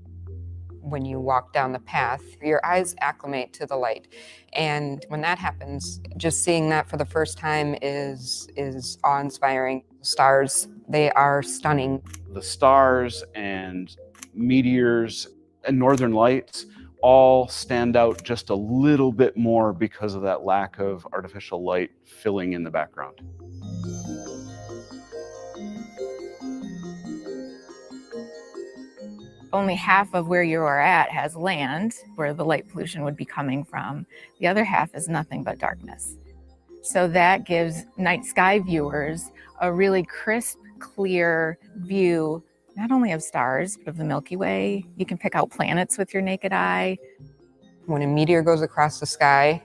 When you walk down the path, your eyes acclimate to the light. And when that happens, just seeing that for the first time is awe-inspiring. Stars, they are stunning. The stars and meteors and northern lights all stand out just a little bit more because of that lack of artificial light filling in the background. Only half of where you are at has land, where the light pollution would be coming from. The other half is nothing but darkness. So that gives night sky viewers a really crisp, clear view, not only of stars, but of the Milky Way. You can pick out planets with your naked eye. When a meteor goes across the sky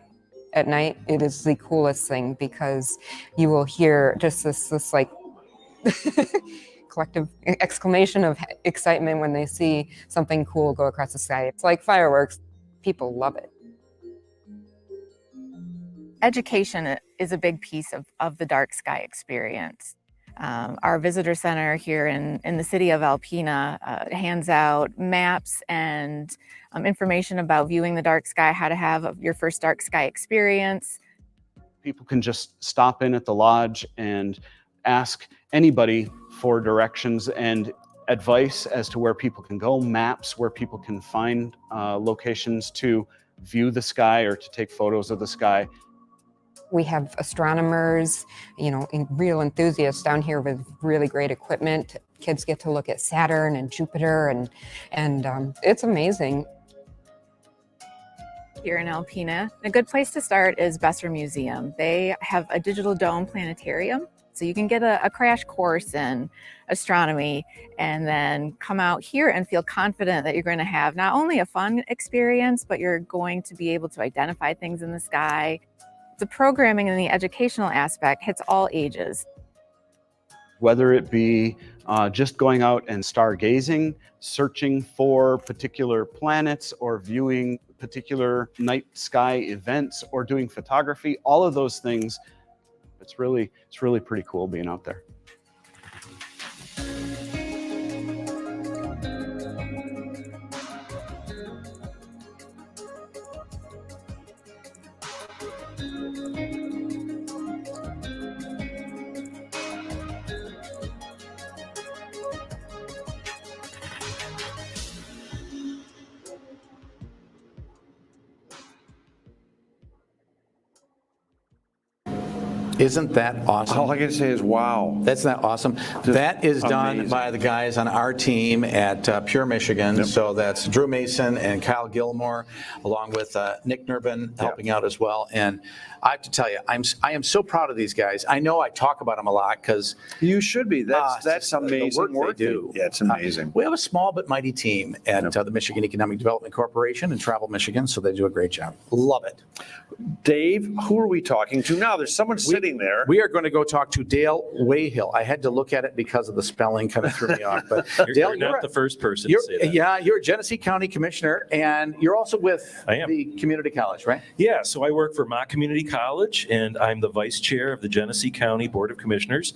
at night, it is the coolest thing because you will hear just this like collective exclamation of excitement when they see something cool go across the sky. It's like fireworks. People love it. Education is a big piece of the dark sky experience. Our visitor center here in the city of Alpena hands out maps and information about viewing the dark sky, how to have your first dark sky experience. People can just stop in at the lodge and ask anybody for directions and advice as to where people can go, maps where people can find locations to view the sky or to take photos of the sky. We have astronomers, real enthusiasts down here with really great equipment. Kids get to look at Saturn and Jupiter, and it's amazing. Here in Alpena, a good place to start is Besser Museum. They have a digital dome planetarium, so you can get a crash course in astronomy and then come out here and feel confident that you're going to have not only a fun experience, but you're going to be able to identify things in the sky. The programming and the educational aspect hits all ages. Whether it be just going out and stargazing, searching for particular planets, or viewing particular night sky events, or doing photography, all of those things, it's really pretty cool being out there. Isn't that awesome? All I can say is wow. That's not awesome. That is done by the guys on our team at Pure Michigan. Yep. So that's Drew Mason and Kyle Gilmore, along with Nick Nurbin helping out as well. And I have to tell you, I am so proud of these guys. I know I talk about them a lot because you should be. That's amazing work they do. Yeah, it's amazing. We have a small but mighty team at the Michigan Economic Development Corporation and Travel Michigan, so they do a great job. Love it. Dave, who are we talking to now? There's someone sitting getting there. We are going to go talk to Dale Wayhill. I had to look at it because of the spelling kind of threw me off. But Dale, You're not the first person to say that. Yeah, you're a Genesee County Commissioner, and you're also with I am. the community college, right? Yeah, so I work for Mott Community College, and I'm the vice chair of the Genesee County Board of Commissioners.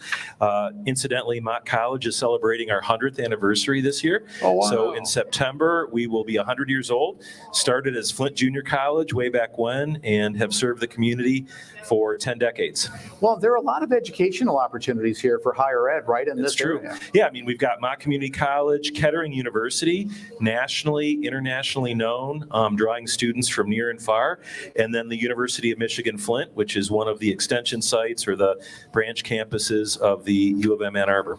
Incidentally, Mott College is celebrating our 100th anniversary this year. Oh, wow. So in September, we will be 100 years old. Started as Flint Junior College way back when, and have served the community for 10 decades. Well, there are a lot of educational opportunities here for higher ed, right, in That's this true. area. Yeah, I mean, we've got Mott Community College, Kettering University, nationally, internationally known, drawing students from near and far, and then the University of Michigan Flint, which is one of the extension sites or the branch campuses of the U of M Ann Arbor.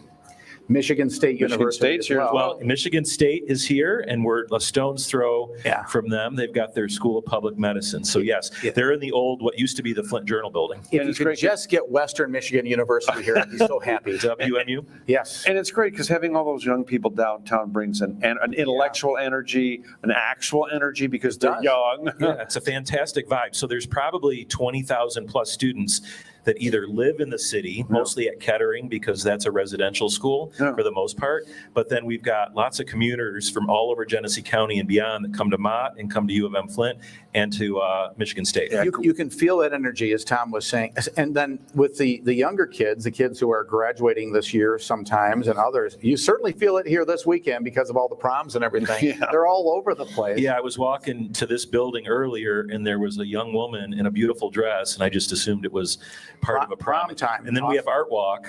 Michigan State University State's as here as Well, Michigan State is here, and we're a stone's throw Yeah. from them. They've got their School of Public Medicine. So yes, they're in the old, what used to be the Flint Journal building. If And you it's could great- just get Western Michigan University here, I'd be so happy. WMU. Yes. And it's great because having all those young people downtown brings an intellectual energy, an actual energy because they're does. young. Yeah, it's a fantastic vibe. So there's probably 20,000 plus students that either live in the city, mostly at Kettering because that's a residential school Yeah. for the most part. But then we've got lots of commuters from all over Genesee County and beyond that come to Mott and come to U of M Flint and to Michigan State. You can feel that energy, as Tom was saying. And then with the younger kids, the kids who are graduating this year sometimes and others, you certainly feel it here this weekend because of all the proms and everything. Yeah. They're all over the place. Yeah, I was walking to this building earlier and there was a young woman in a beautiful dress and I just assumed it was part of a prom. Prom time. And then we have Art Walk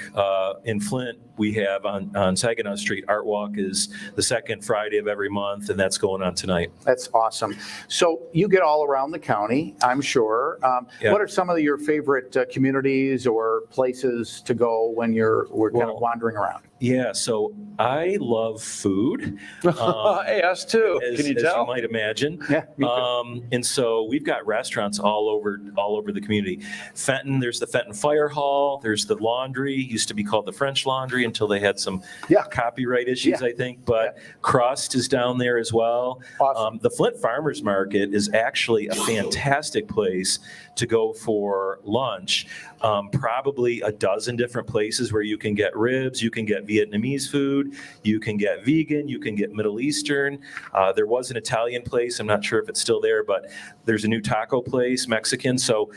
in Flint. We have on Saginaw Street, Art Walk is the second Friday of every month and that's going on tonight. That's awesome. So you get all around the county, I'm sure. Yeah. What are some of your favorite communities or places to go when we're kind of Well, wandering around? Yeah, so I love food. Hey, us too. As, Can you as tell? you might imagine. Yeah, me too. And so we've got restaurants all over the community. Fenton, there's the Fenton Fire Hall. There's the Laundry, used to be called the French Laundry until they had some copyright issues, I think. But Crust is down there as well. Awesome. The Flint Farmers Market is actually a fantastic place to go for lunch. Probably a dozen different places where you can get ribs, you can get Vietnamese food, you can get vegan, you can get Middle Eastern. There was an Italian place, I'm not sure if it's still there, but there's a new taco place, Mexican. So,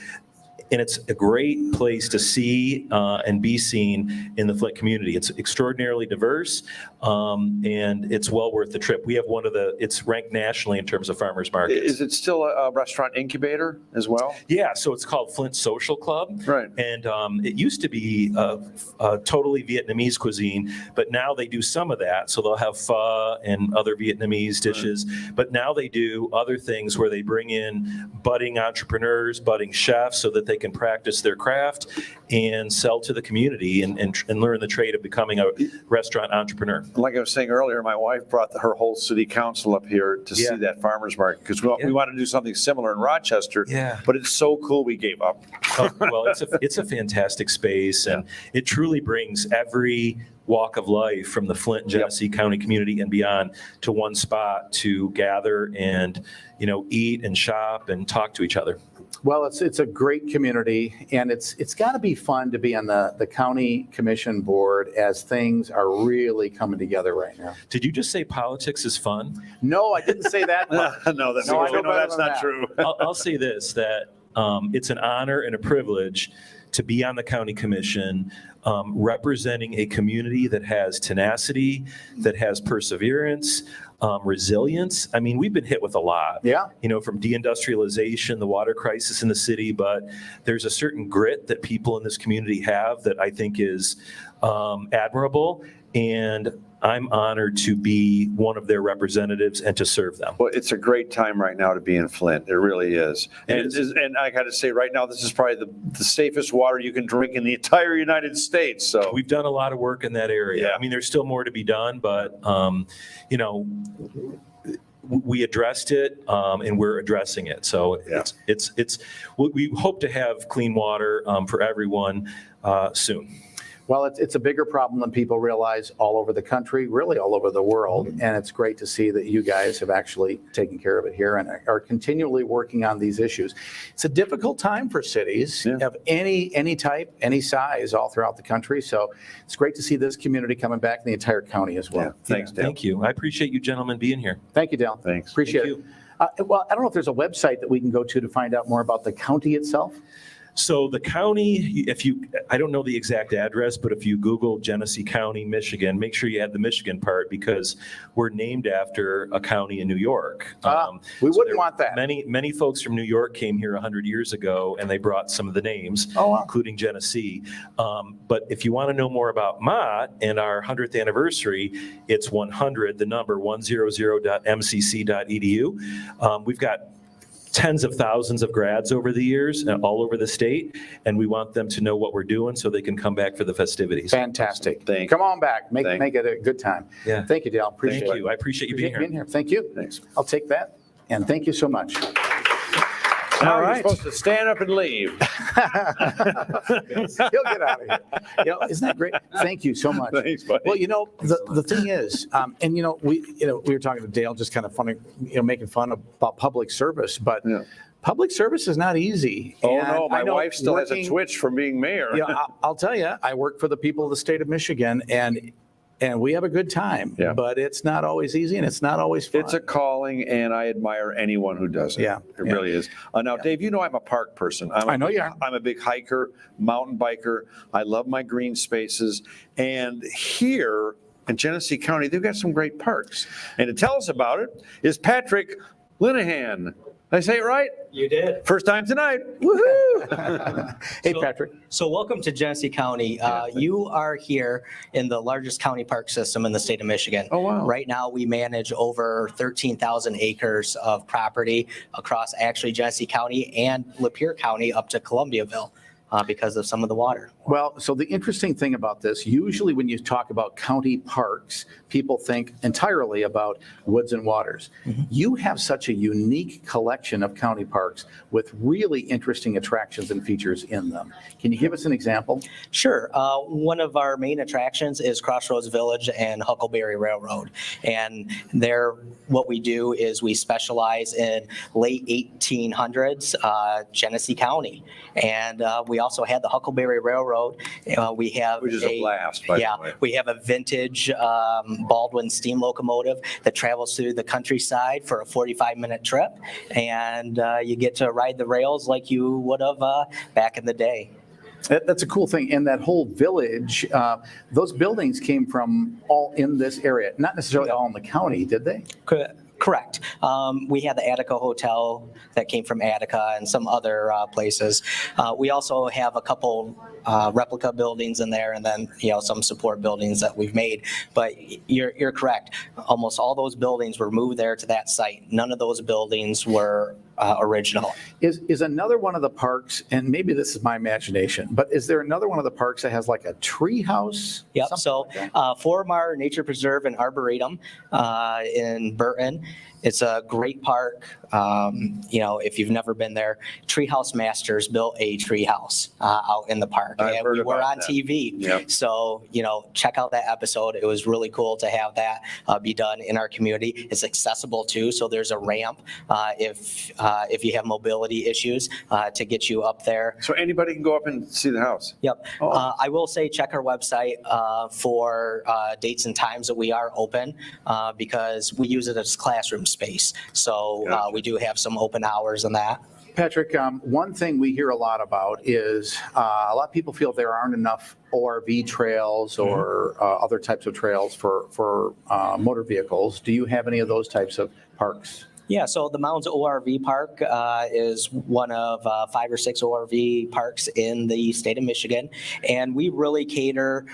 and it's a great place to see and be seen in the Flint community. It's extraordinarily diverse, and it's well worth the trip. We have it's ranked nationally in terms of farmers markets. Is it still a restaurant incubator as well? Yeah, so it's called Flint Social Club. Right. And it used to be a totally Vietnamese cuisine, but now they do some of that. So they'll have pho and other Vietnamese dishes. Right. But now they do other things where they bring in budding entrepreneurs, budding chefs, so that they can practice their craft and sell to the community and learn the trade of becoming a restaurant entrepreneur. Like I was saying earlier, my wife brought her whole city council up here to see that farmer's market because we want to do something similar in Rochester. Yeah. But it's so cool we gave up. Well, it's a fantastic space, and it truly brings every walk of life from the Flint, Genesee County community and beyond to one spot to gather and, eat and shop and talk to each other. Well, it's a great community, and it's got to be fun to be on the county commission board as things are really coming together right now. Did you just say politics is fun? No, I didn't say that. No, I know that's better not than that. true. I'll say this, that it's an honor and a privilege to be on the county commission, representing a community that has tenacity, that has perseverance, resilience. I mean, we've been hit with a lot. Yeah. From deindustrialization, the water crisis in the city, but there's a certain grit that people in this community have that I think is admirable. And I'm honored to be one of their representatives and to serve them. Well, it's a great time right now to be in Flint. It really is. And I got to say, right now, this is probably the safest water you can drink in the entire United States. So we've done a lot of work in that area. Yeah. I mean, there's still more to be done, but we addressed it and we're addressing it. So we hope to have clean water for everyone soon. Well, it's a bigger problem than people realize all over the country, really all over the world. And it's great to see that you guys have actually taken care of it here and are continually working on these issues. It's a difficult time for cities of any type, any size all throughout the country. So it's great to see this community coming back in the entire county as well. Thanks, Dale. Thank you. I appreciate you gentlemen being here. Thank you, Dale. Thanks. Appreciate Thank it. Well, I don't know if there's a website that we can go to find out more about the county itself. So the county, I don't know the exact address, but if you Google Genesee County, Michigan, make sure you add the Michigan part because we're named after a county in New York. We wouldn't want that. Many folks from New York came here 100 years ago and they brought some of the names, including Genesee. But if you want to know more about Mott and our 100th anniversary, it's 100, the number 100.mcc.edu. We've got tens of thousands of grads over the years all over the state, and we want them to know what we're doing so they can come back for the festivities. Fantastic. Thank Come on back. Make it a good time. Yeah. Thank you, Dale. Appreciate Thank it. you. I appreciate you being here. Thank you. Thanks. I'll take that. And thank you so much. Now All you're right. supposed to stand up and leave. He'll get out of here. Isn't that great? Thank you so much. Thanks, buddy. Well, the thing is, and we were talking to Dale, just kind of funny, making fun about public service, but public service is not easy. Oh, And no, my I know wife still has a working- twitch from being mayor. I'll tell you, I work for the people of the state of Michigan, and we have a good time, but it's not always easy and it's not always fun. It's a calling, and I admire anyone who does it. Yeah, It really is. Now, Dave, I'm a park person. I know you are. I'm a big hiker, mountain biker. I love my green spaces. And here in Genesee County, they've got some great parks. And to tell us about it is Patrick Linehan. Did I say it right? You did. First time tonight. Woohoo! Hey, Patrick. So welcome to Genesee County. You are here in the largest county park system in the state of Michigan. Oh, wow. Right now, we manage over 13,000 acres of property across actually Genesee County and Lapeer County up to Columbiaville because of some of the water. Well, so the interesting thing about this, usually when you talk about county parks, people think entirely about woods and waters. You have such a unique collection of county parks with really interesting attractions and features in them. Can you give us an example? Sure. One of our main attractions is Crossroads Village and Huckleberry Railroad. And there, what we do is we specialize in late 1800s Genesee County. And we also had the Huckleberry Railroad. We have Which is a blast, by the way. we have a vintage Baldwin steam locomotive that travels through the countryside for a 45-minute trip. And you get to ride the rails like you would have back in the day. That's a cool thing. And that whole village, those buildings came from all in this area, not necessarily all in the county, did they? Correct. We had the Attica Hotel that came from Attica and some other places. We also have a couple replica buildings in there and then, some support buildings that we've made. But you're correct. Almost all those buildings were moved there to that site. None of those buildings were original. Is another one of the parks, and maybe this is my imagination, but is there another one of the parks that has like a tree house? Yep. So Four-Mar Nature Preserve and Arboretum in Burton. It's a great park. If you've never been there, Treehouse Masters built a treehouse out in the park. I've heard we were about on that. TV. Yep. So, check out that episode. It was really cool to have that be done in our community. It's accessible too. So there's a ramp if you have mobility issues to get you up there. So anybody can go up and see the house? Yep. I will say check our website for dates and times that we are open because we use it as classroom space. So we do have some open hours in that. Patrick, one thing we hear a lot about is a lot of people feel there aren't enough ORV trails or other types of trails for motor vehicles. Do you have any of those types of parks? Yeah, so the Mounds ORV Park is one of 5 or 6 ORV parks in the state of Michigan, and we really cater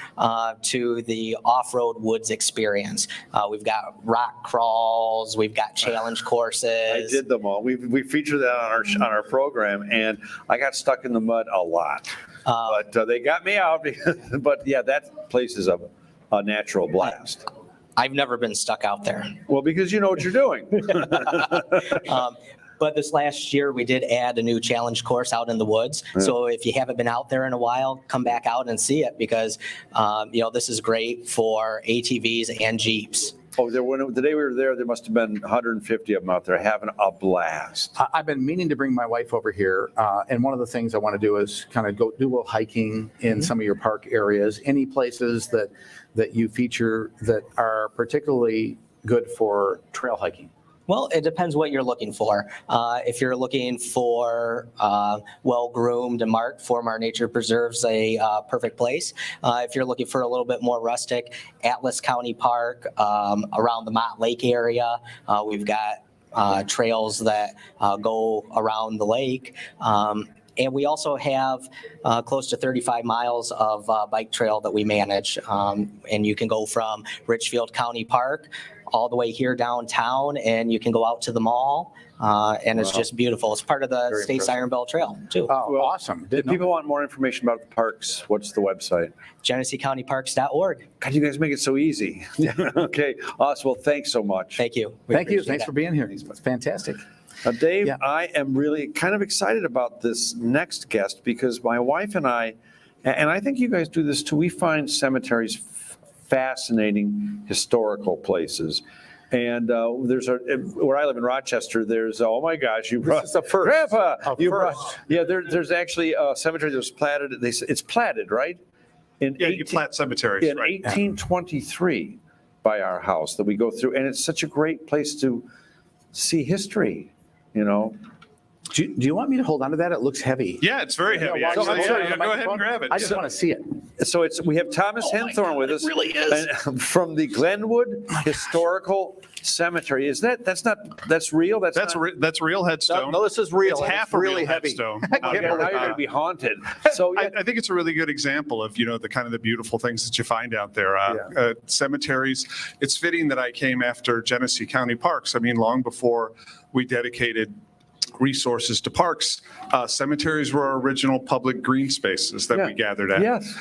to the off-road woods experience. We've got rock crawls, we've got challenge courses. I did them all. We featured that on our program, and I got stuck in the mud a lot. But they got me out. But yeah, that place is a natural blast. I've never been stuck out there. Well, because you know what you're doing. But this last year, we did add a new challenge course out in the woods. So if you haven't been out there in a while, come back out and see it because, this is great for ATVs and Jeeps. Oh, the day we were there must have been 150 of them out there having a blast. I've been meaning to bring my wife over here, and one of the things I want to do is kind of go do a little hiking in some of your park areas. Any places that you feature that are particularly good for trail hiking? Well, it depends what you're looking for. If you're looking for well-groomed and marked, Four Nature Preserve's a perfect place. If you're looking for a little bit more rustic, Atlas County Park, around the Mott Lake area, we've got trails that go around the lake. And we also have close to 35 miles of bike trail that we manage. And you can go from Richfield County Park all the way here downtown, and you can go out to the mall, and it's just beautiful. It's part of the State's Iron Belt Trail, too. Oh, awesome. If people want more information about the parks, what's the website? GeneseeCountyParks.org. God, you guys make it so easy. Okay, awesome. Well, thanks so much. Thank you. Thank you. Thanks for being here. It's fantastic. Dave, Yeah. I am really kind of excited about this next guest because my wife and I think you guys do this too, we find cemeteries fascinating historical places. And where I live in Rochester, there's, oh my gosh, you brought, is a first. Grandpa, A you first. brought, yeah, there's actually a cemetery that was platted, it's platted, right? You plat cemeteries, In right? 1823 by our house that we go through, and it's such a great place to see history, Do you want me to hold on to that? It looks heavy. Yeah, it's very heavy. Yeah, Actually. I'm Yeah, sorry, yeah, the go ahead and microphone. grab it. I just want to see it. So we have Thomas Henthorn with us. it really is. And from the Glenwood Historical Cemetery. That's real? That's real headstone. No, this is real. It's and half it's a really real heavy. headstone. Okay, now you're going to be haunted. So yeah. I think it's a really good example of, the kind of the beautiful things that you find out there. Cemeteries, it's fitting that I came after Genesee County Parks. I mean, long before we dedicated resources to parks, cemeteries were our original public green spaces that we gathered at. Yes.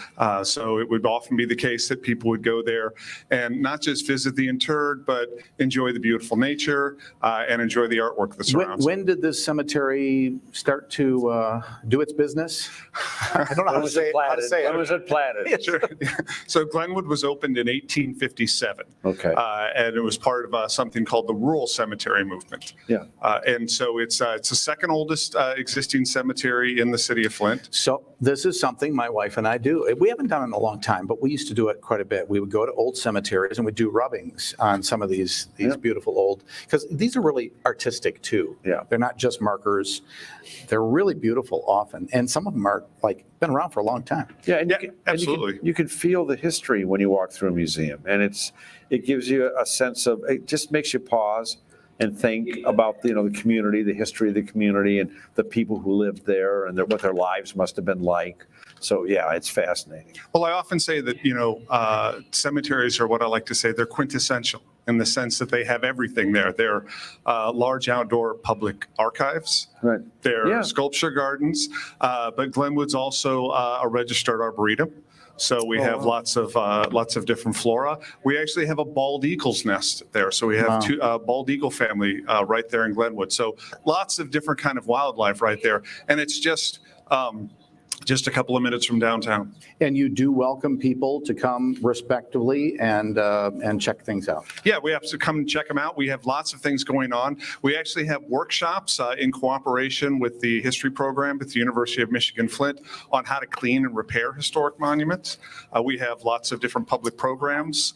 So it would often be the case that people would go there and not just visit the interred, but enjoy the beautiful nature and enjoy the artwork that surrounds it. When did this cemetery start to do its business? I don't know how to say it. When was it platted? Sure. So Glenwood was opened in 1857. Okay. And it was part of something called the Rural Cemetery Movement. Yeah. And so it's the second oldest existing cemetery in the city of Flint. So this is something my wife and I do. We haven't done it in a long time, but we used to do it quite a bit. We would go to old cemeteries and we'd do rubbings on some of these beautiful old, because these are really artistic too. Yeah. They're not just markers. They're really beautiful often. And some of them are been around for a long time. Yeah, and absolutely. You can feel the history when you walk through a museum, and it gives you a sense of, it just makes you pause and think about the community, the history of the community, and the people who lived there, and what their lives must have been like. So yeah, it's fascinating. Well, I often say that, cemeteries are what I like to say, they're quintessential in the sense that they have everything there. They're large outdoor public archives. Right. They're sculpture gardens, but Glenwood's also a registered arboretum. So we have lots of different flora. We actually have a bald eagle's nest there. So we have two bald eagle family right there in Glenwood. So lots of different kind of wildlife right there. And it's just a couple of minutes from downtown. And you do welcome people to come respectively and check things out. Yeah, we have to come and check them out. We have lots of things going on. We actually have workshops in cooperation with the history program at the University of Michigan Flint on how to clean and repair historic monuments. We have lots of different public programs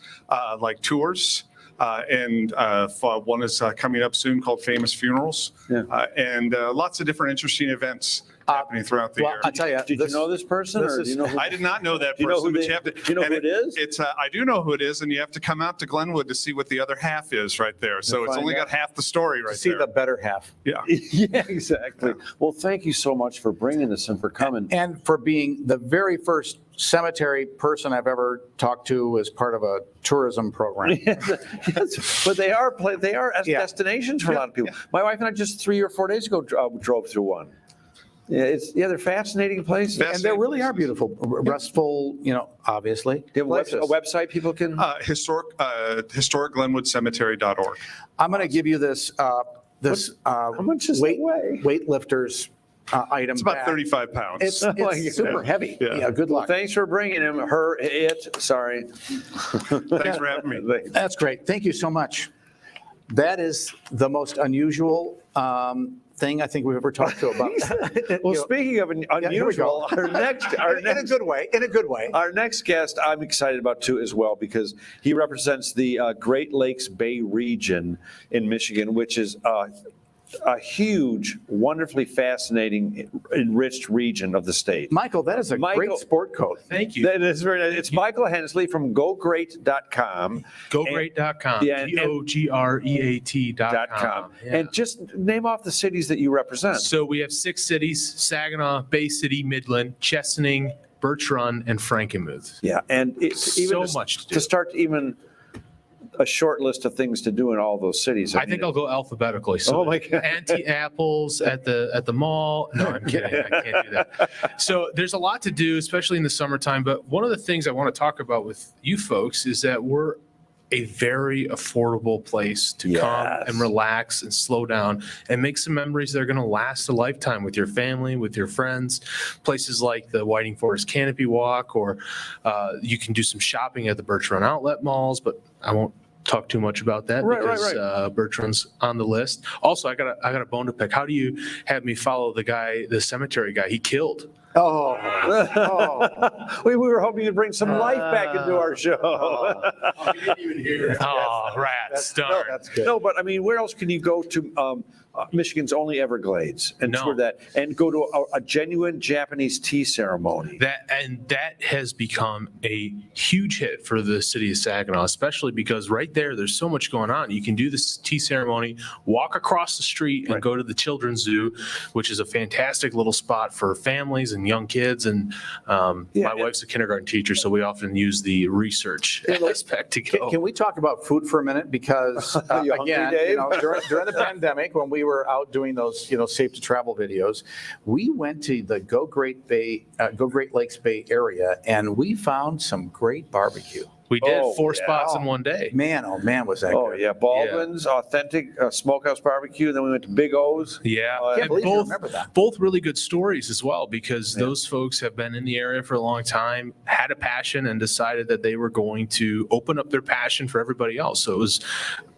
like tours. And one is coming up soon called Famous Funerals. Yeah. And lots of different interesting events happening throughout the year. I'll tell you, Did you know this person? Or do you know who, I did not know that do you know person, who but they- you have to. do you know and who it is? It's I do know who it is, and you have to come out to Glenwood to see what the other half is right there. So it's find only out. got half the story right See there. the better half. Yeah. Yeah, exactly. Well, thank you so much for bringing this and for coming. And for being the very first cemetery person I've ever talked to as part of a tourism program. Yes, but they are destinations for a lot of people. My wife and I just 3 or 4 days ago drove through one. Yeah, they're fascinating places. And they really are beautiful, restful, obviously. Do you have a website people can? Historicglenwoodcemetery.org. I'm going to give you this this How much is weight, the weigh? weightlifters item. It's about back. 35 pounds. It's super heavy. Yeah. Yeah, good Well, luck. thanks for bringing him, sorry. Thanks for having me. That's great. Thank you so much. That is the most unusual thing I think we've ever talked to about. Well, You know, speaking of here we unusual, go. our next, in a good way. In a good way. Our next guest, I'm excited about too as well, because he represents the Great Lakes Bay region in Michigan, which is a huge, wonderfully fascinating, enriched region of the state. Michael, that is a great sport coat. Thank you. That is very nice. It's Michael Hensley from GoGreat.com. GoGreat.com. Yeah, and- GoGreat.com. Yeah. And just name off the cities that you represent. So we have 6 cities: Saginaw, Bay City, Midland, Chesaning, Birch Run, and Frankenmuth. Yeah, and it's even So much to do. to start even a short list of things to do in all those cities. I think I'll go alphabetically. So Oh my God. Anti-apples at the mall. No, I'm kidding. I can't do that. So there's a lot to do, especially in the summertime. But one of the things I want to talk about with you folks is that we're a very affordable place to come and relax and slow down and make some memories that are going to last a lifetime with your family, with your friends. Places like the Whiting Forest Canopy Walk, or you can do some shopping at the Birch Run outlet malls, but I won't talk too much about that because Birch Run's on the list. Also, I got a bone to pick. How do you have me follow the cemetery guy he killed? Oh, we were hoping to bring some life back into our show. Oh, rats, darn. That's good. No, but I mean, where else can you go to Michigan's only Everglades and No. tour that and go to a genuine Japanese tea ceremony? That has become a huge hit for the city of Saginaw, especially because right there's so much going on. You can do this tea ceremony, walk across the street, and go to the Children's Zoo, which is a fantastic little spot for families and young kids. And my wife's a kindergarten teacher, so we often use the research aspect to go. Can we talk about food for a minute? Because You hungry, again, Dave? during the pandemic, when we were out doing those, safe to travel videos, we went to the Go Great Lakes Bay area, and we found some great barbecue. We did Oh, 4 yeah. spots in one day. Man, oh man, was that Oh good. yeah, Baldwin's authentic smokehouse barbecue. Then we went to Big O's. Yeah, I can't and believe you remember that. both really good stories as well, because those folks have been in the area for a long time, had a passion, and decided that they were going to open up their passion for everybody else. So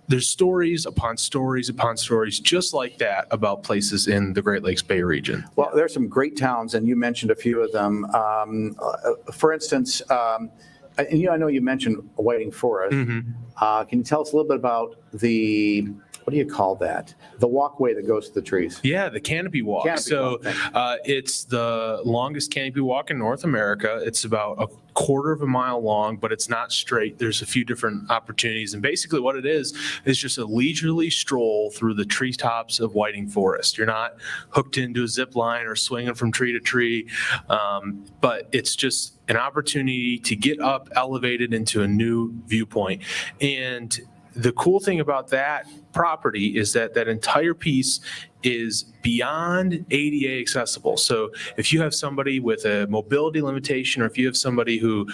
there's stories upon stories upon stories just like that about places in the Great Lakes Bay region. Well, there's some great towns, and you mentioned a few of them. For instance, and I know you mentioned Whiting Forest. Can you tell us a little bit about what do you call that? The walkway that goes to the trees. Yeah, the Canopy Walk. Canopy Walk, thank It's the longest canopy walk in North America. It's about a quarter of a mile long, but it's not straight. There's a few different opportunities. And basically what it is just a leisurely stroll through the treetops of Whiting Forest. You're not hooked into a zip line or swinging from tree to tree, but it's just an opportunity to get up elevated into a new viewpoint. And the cool thing about that property is that entire piece is beyond ADA accessible. So if you have somebody with a mobility limitation, or if you have somebody who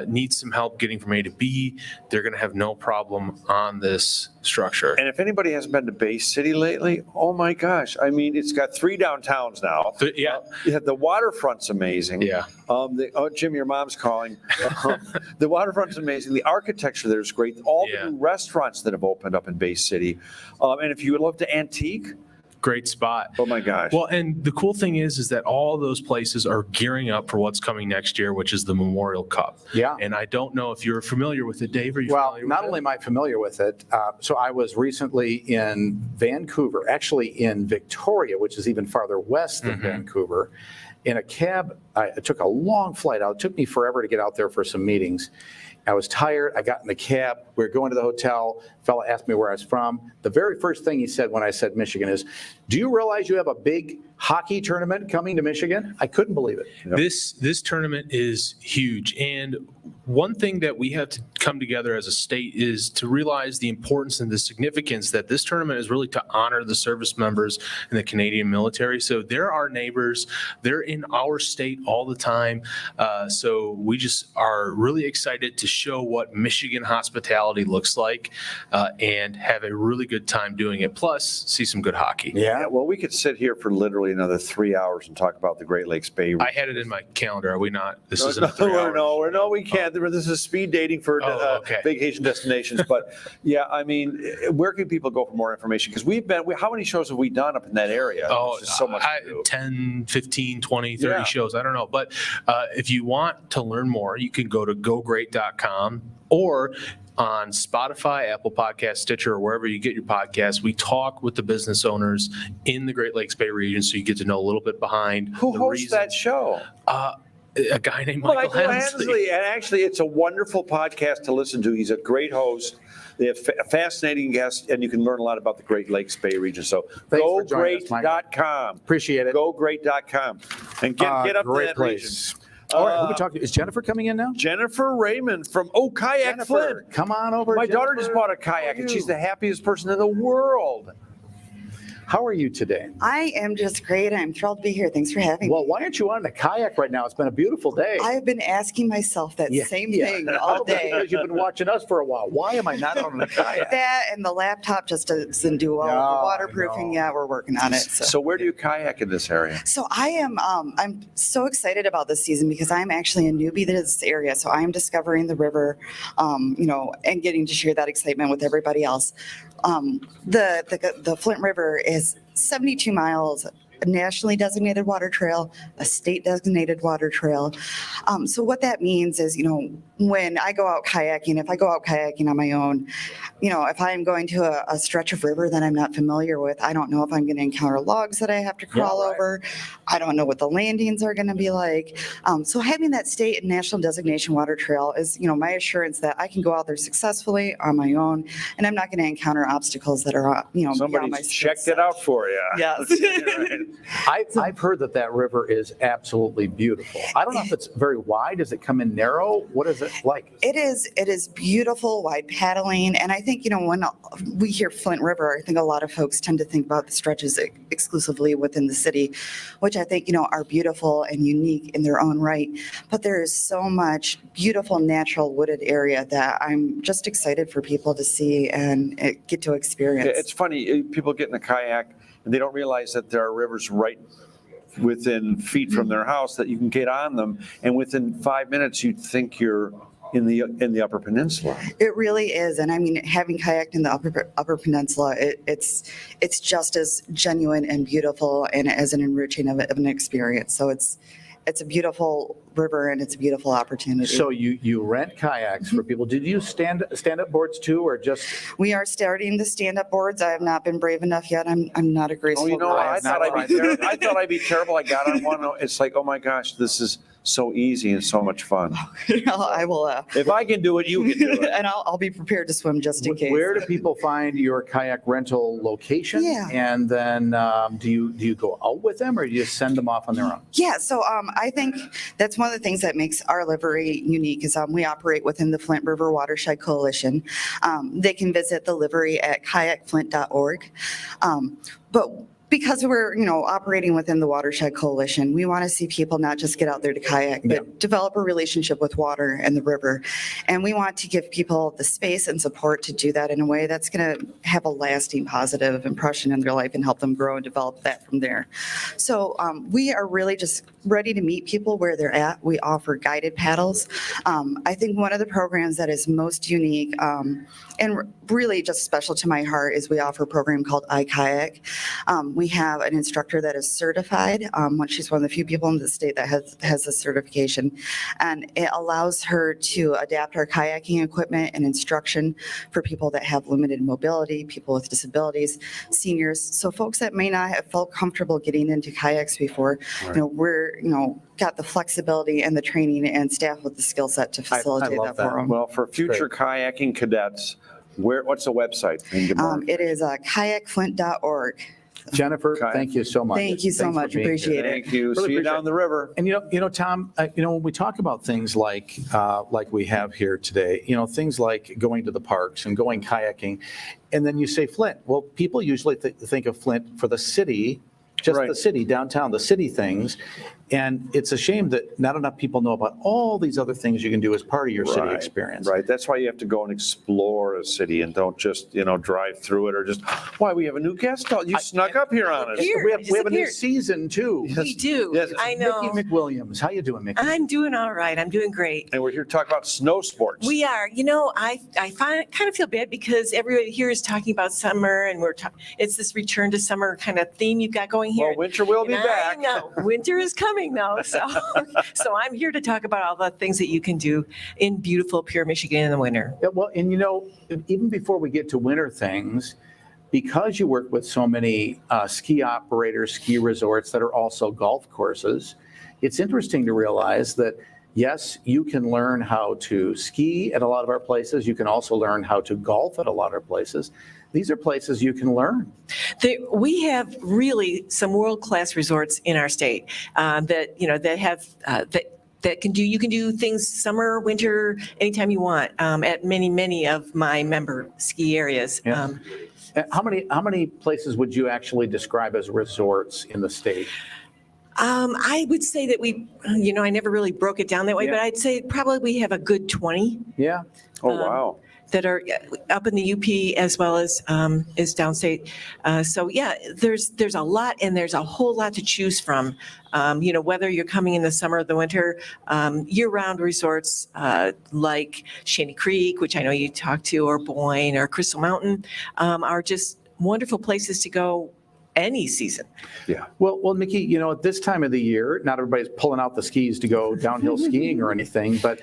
needs some help getting from A to B, they're going to have no problem on this structure. And if anybody hasn't been to Bay City lately, oh my gosh! I mean, it's got 3 downtowns now. Yeah. The waterfront's amazing. Yeah. Jim, your mom's calling. The waterfront's amazing. The architecture there is great. All the new restaurants that have opened up in Bay City. And if you would love to antique, great spot. Oh my gosh. Well, and the cool thing is that all those places are gearing up for what's coming next year, which is the Memorial Cup. Yeah. And I don't know if you're familiar with it, Dave. Are you Well, familiar not with only am I familiar with it, so I was recently in Vancouver, actually in Victoria, which is even farther west than Vancouver, in a cab. I took a long flight out. It took me forever to get out there for some meetings. I was tired. I got in the cab. We were going to the hotel. A fella asked me where I was from. The very first thing he said when I said Michigan is, "Do you realize you have a big hockey tournament coming to Michigan. I couldn't believe it. This tournament is huge, and one thing that we have to come together as a state is to realize the importance and the significance that this tournament is really to honor the service members in the Canadian military. So they're our neighbors. They're in our state all the time. So we just are really excited to show what Michigan hospitality looks like and have a really good time doing it. Plus, see some good hockey. Yeah, well, we could sit here for literally another 3 hours and talk about the Great Lakes Bay. I had it in my calendar. Are we not? This isn't no, a 3 hour. no, we can't. This is speed dating for okay. vacation destinations. But yeah, I mean, where can people go for more information? Because how many shows have we done up in that area? Oh, There's so much to do. 10, 15, 20, 30 Yeah. shows. I don't know. But if you want to learn more, you can go to gogreat.com or on Spotify, Apple Podcast, Stitcher, or wherever you get your podcasts. We talk with the business owners in the Great Lakes Bay region, so you get to know a little bit behind Who the hosts reasons. that show? A guy named Michael Hensley. And actually, it's a wonderful podcast to listen to. He's a great host. They have fascinating guests, and you can learn a lot about the Great Lakes Bay region. So gogreat.com. Appreciate it. Gogreat.com. And get up to Great that place. region. All right, who we talking to? Is Jennifer coming in now? Jennifer Raymond from Kayak Jennifer, Flint. come on over. My daughter Jennifer. just bought a kayak, and she's the happiest person in the world. How are you today? I am just great. I'm thrilled to be here. Thanks for having me. Well, why aren't you on the kayak right now? It's been a beautiful day. I've been asking myself that same thing all day. Because you've been watching us for a while. Why am I not on the kayak? That and the laptop just doesn't do well. The waterproofing, yeah, we're working on it. So where do you kayak in this area? So I am, I'm so excited about this season because I'm actually a newbie to this area. So I am discovering the river, and getting to share that excitement with everybody else. The Flint River is 72 miles, a nationally designated water trail, a state designated water trail. So what that means is, when I go out kayaking, if I go out kayaking on my own, if I'm going to a stretch of river that I'm not familiar with, I don't know if I'm going to encounter logs that I have to crawl over. I don't know what the landings are going to be like. So having that state and national designation water trail is, my assurance that I can go out there successfully on my own, and I'm not going to encounter obstacles that are, beyond my Somebody's skill checked set. it out for you. Yes. I've heard that river is absolutely beautiful. I don't know if it's very wide. Does it come in narrow? What is it like? It is beautiful, wide paddling. And I think, when we hear Flint River, I think a lot of folks tend to think about the stretches exclusively within the city, which I think, are beautiful and unique in their own right. But there is so much beautiful natural wooded area that I'm just excited for people to see and get to experience. It's funny, people get in a kayak and they don't realize that there are rivers right within feet from their house that you can get on them, and within 5 minutes you'd think you're in the Upper Peninsula. It really is, and I mean, having kayaked in the Upper Peninsula, it's just as genuine and beautiful and as an enriching of an experience. So it's a beautiful river and it's a beautiful opportunity. So you rent kayaks for people. Did you stand up boards too, or just? We are starting the stand-up boards. I have not been brave enough yet. I'm not a graceful guy. I thought I'd be terrible. I got on one. It's like, oh my gosh, this is so easy and so much fun. I will. If I can do it, you can do it. And I'll be prepared to swim just in case. Where do people find your kayak rental location? Yeah. And then do you go out with them, or do you just send them off on their own? Yeah, so I think that's one of the things that makes our livery unique is we operate within the Flint River Watershed Coalition. They can visit the livery at kayakflint.org. But because we're, operating within the Watershed Coalition, we want to see people not just get out there to kayak, but develop a relationship with water and the river. And we want to give people the space and support to do that in a way that's going to have a lasting positive impression in their life and help them grow and develop that from there. So we are really just ready to meet people where they're at. We offer guided paddles. I think one of the programs that is most unique and really just special to my heart is we offer a program called iKayak. We have an instructor that is certified. She's one of the few people in the state that has this certification, and it allows her to adapt our kayaking equipment and instruction for people that have limited mobility, people with disabilities, seniors. So folks that may not have felt comfortable getting into kayaks before, we're got the flexibility and the training and staff with the skill set to facilitate that for them. Well, for future kayaking cadets, what's the website? It is kayakflint.org. Jennifer, thank you so much. Thank you so Thanks for much. being here Appreciate today. Thank you. Really See you appreciate down the river. And Tom, when we talk about things like we have here today, things like going to the parks and going kayaking, and then you say Flint. Well, people usually think of Flint for the city, just the city, downtown, the city things. And it's a shame that not enough people know about all these other things you can do as part of your city experience. Right. That's why you have to go and explore a city and don't just, drive through it or just, why, we have a new guest hall. You snuck up here on us. We have a new season too. We do. Yes. I know. Mickey McWilliams, how you doing, Mickey? I'm doing all right. I'm doing great. And we're here to talk about snow sports. We are. I kind of feel bad because everybody here is talking about summer, and it's this return to summer kind of theme you've got going here. Well, winter will be And back. I know. Winter is coming though. So I'm here to talk about all the things that you can do in beautiful Pure Michigan in the winter. Yeah, well, and even before we get to winter things, because you work with so many ski operators, ski resorts that are also golf courses, it's interesting to realize that, yes, you can learn how to ski at a lot of our places. You can also learn how to golf at a lot of our places. These are places you can learn. We have really some world-class resorts in our state that you can do things summer, winter, anytime you want at many of my member ski areas. Yeah. How many places would you actually describe as resorts in the state? I would say that I never really broke it down that way, but I'd say probably we have a good 20. Yeah. Oh, wow. That are up in the UP as well as downstate. So yeah, there's a lot, and there's a whole lot to choose from. Whether you're coming in the summer or the winter, year-round resorts like Shanty Creek, which I know you talked to, or Boyne or Crystal Mountain, are just wonderful places to go any season. Yeah. Well, Mickey, at this time of the year, not everybody's pulling out the skis to go downhill skiing or anything, but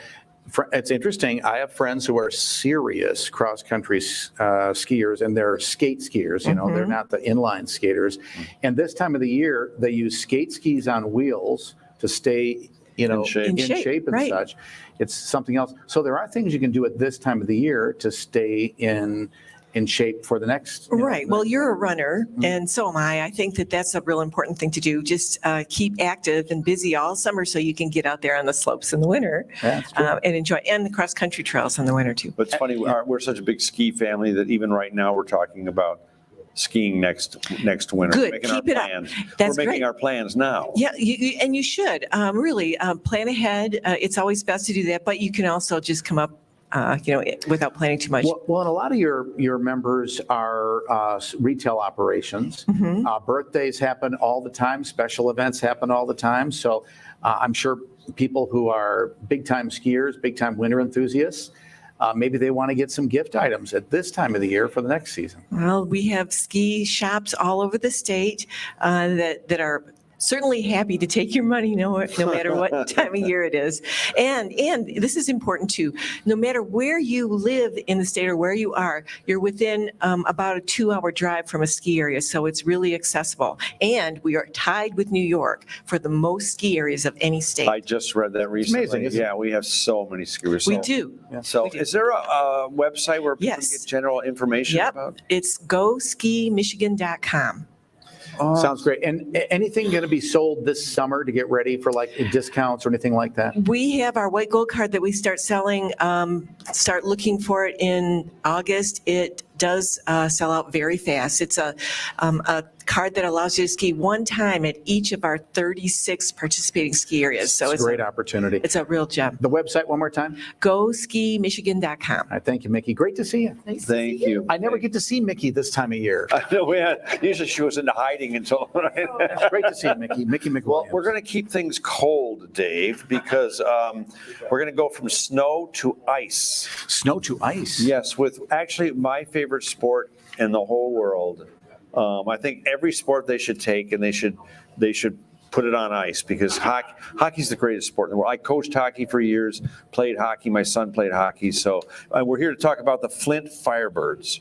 it's interesting. I have friends who are serious cross-country skiers, and they're skate skiers. They're not the inline skaters. And this time of the year, they use skate skis on wheels to stay, in shape and such. It's something else. So there are things you can do at this time of the year to stay in shape for the next. Right. Well, you're a runner, and so am I. I think that that's a real important thing to do. Just keep active and busy all summer so you can get out there on the slopes in the winter and enjoy, and the cross-country trails in the winter too. But it's funny, we're such a big ski family that even right now we're talking about skiing next winter. Good. Making Keep our it up. plans. That's We're making great. our plans now. Yeah, and you should really plan ahead. It's always best to do that, but you can also just come up without planning too much. Well, and a lot of your members are retail operations. Birthdays happen all the time. Special events happen all the time. So I'm sure people who are big-time skiers, big-time winter enthusiasts, maybe they want to get some gift items at this time of the year for the next season. Well, we have ski shops all over the state that are certainly happy to take your money no matter what time of year it is. And this is important too. No matter where you live in the state or where you are, you're within about a 2-hour drive from a ski area. So it's really accessible. And we are tied with New York for the most ski areas of any state. I just read that recently. amazing, isn't it? We have so many skiers. We do. So is there a website where people can get general information about? It's goskimichigan.com. Sounds great. And anything going to be sold this summer to get ready for like discounts or anything like that? We have our white gold card that we start selling, start looking for it in August. It does sell out very fast. It's a card that allows you to ski one time at each of our 36 participating ski areas. So it's a great opportunity. It's a real gem. The website one more time? GoSkiMichigan.com. All right, thank you, Mickey. Great to see you. Thank you. I never get to see Mickey this time of year. I know, usually she was into hiding until. It's great to see you, Mickey. Mickey McWilliams. Well, we're going to keep things cold, Dave, because we're going to go from snow to ice. Snow to ice? Yes, with actually my favorite sport in the whole world. I think every sport they should take, and they should put it on ice, because hockey's the greatest sport in the world. I coached hockey for years, played hockey. My son played hockey. So we're here to talk about the Flint Firebirds.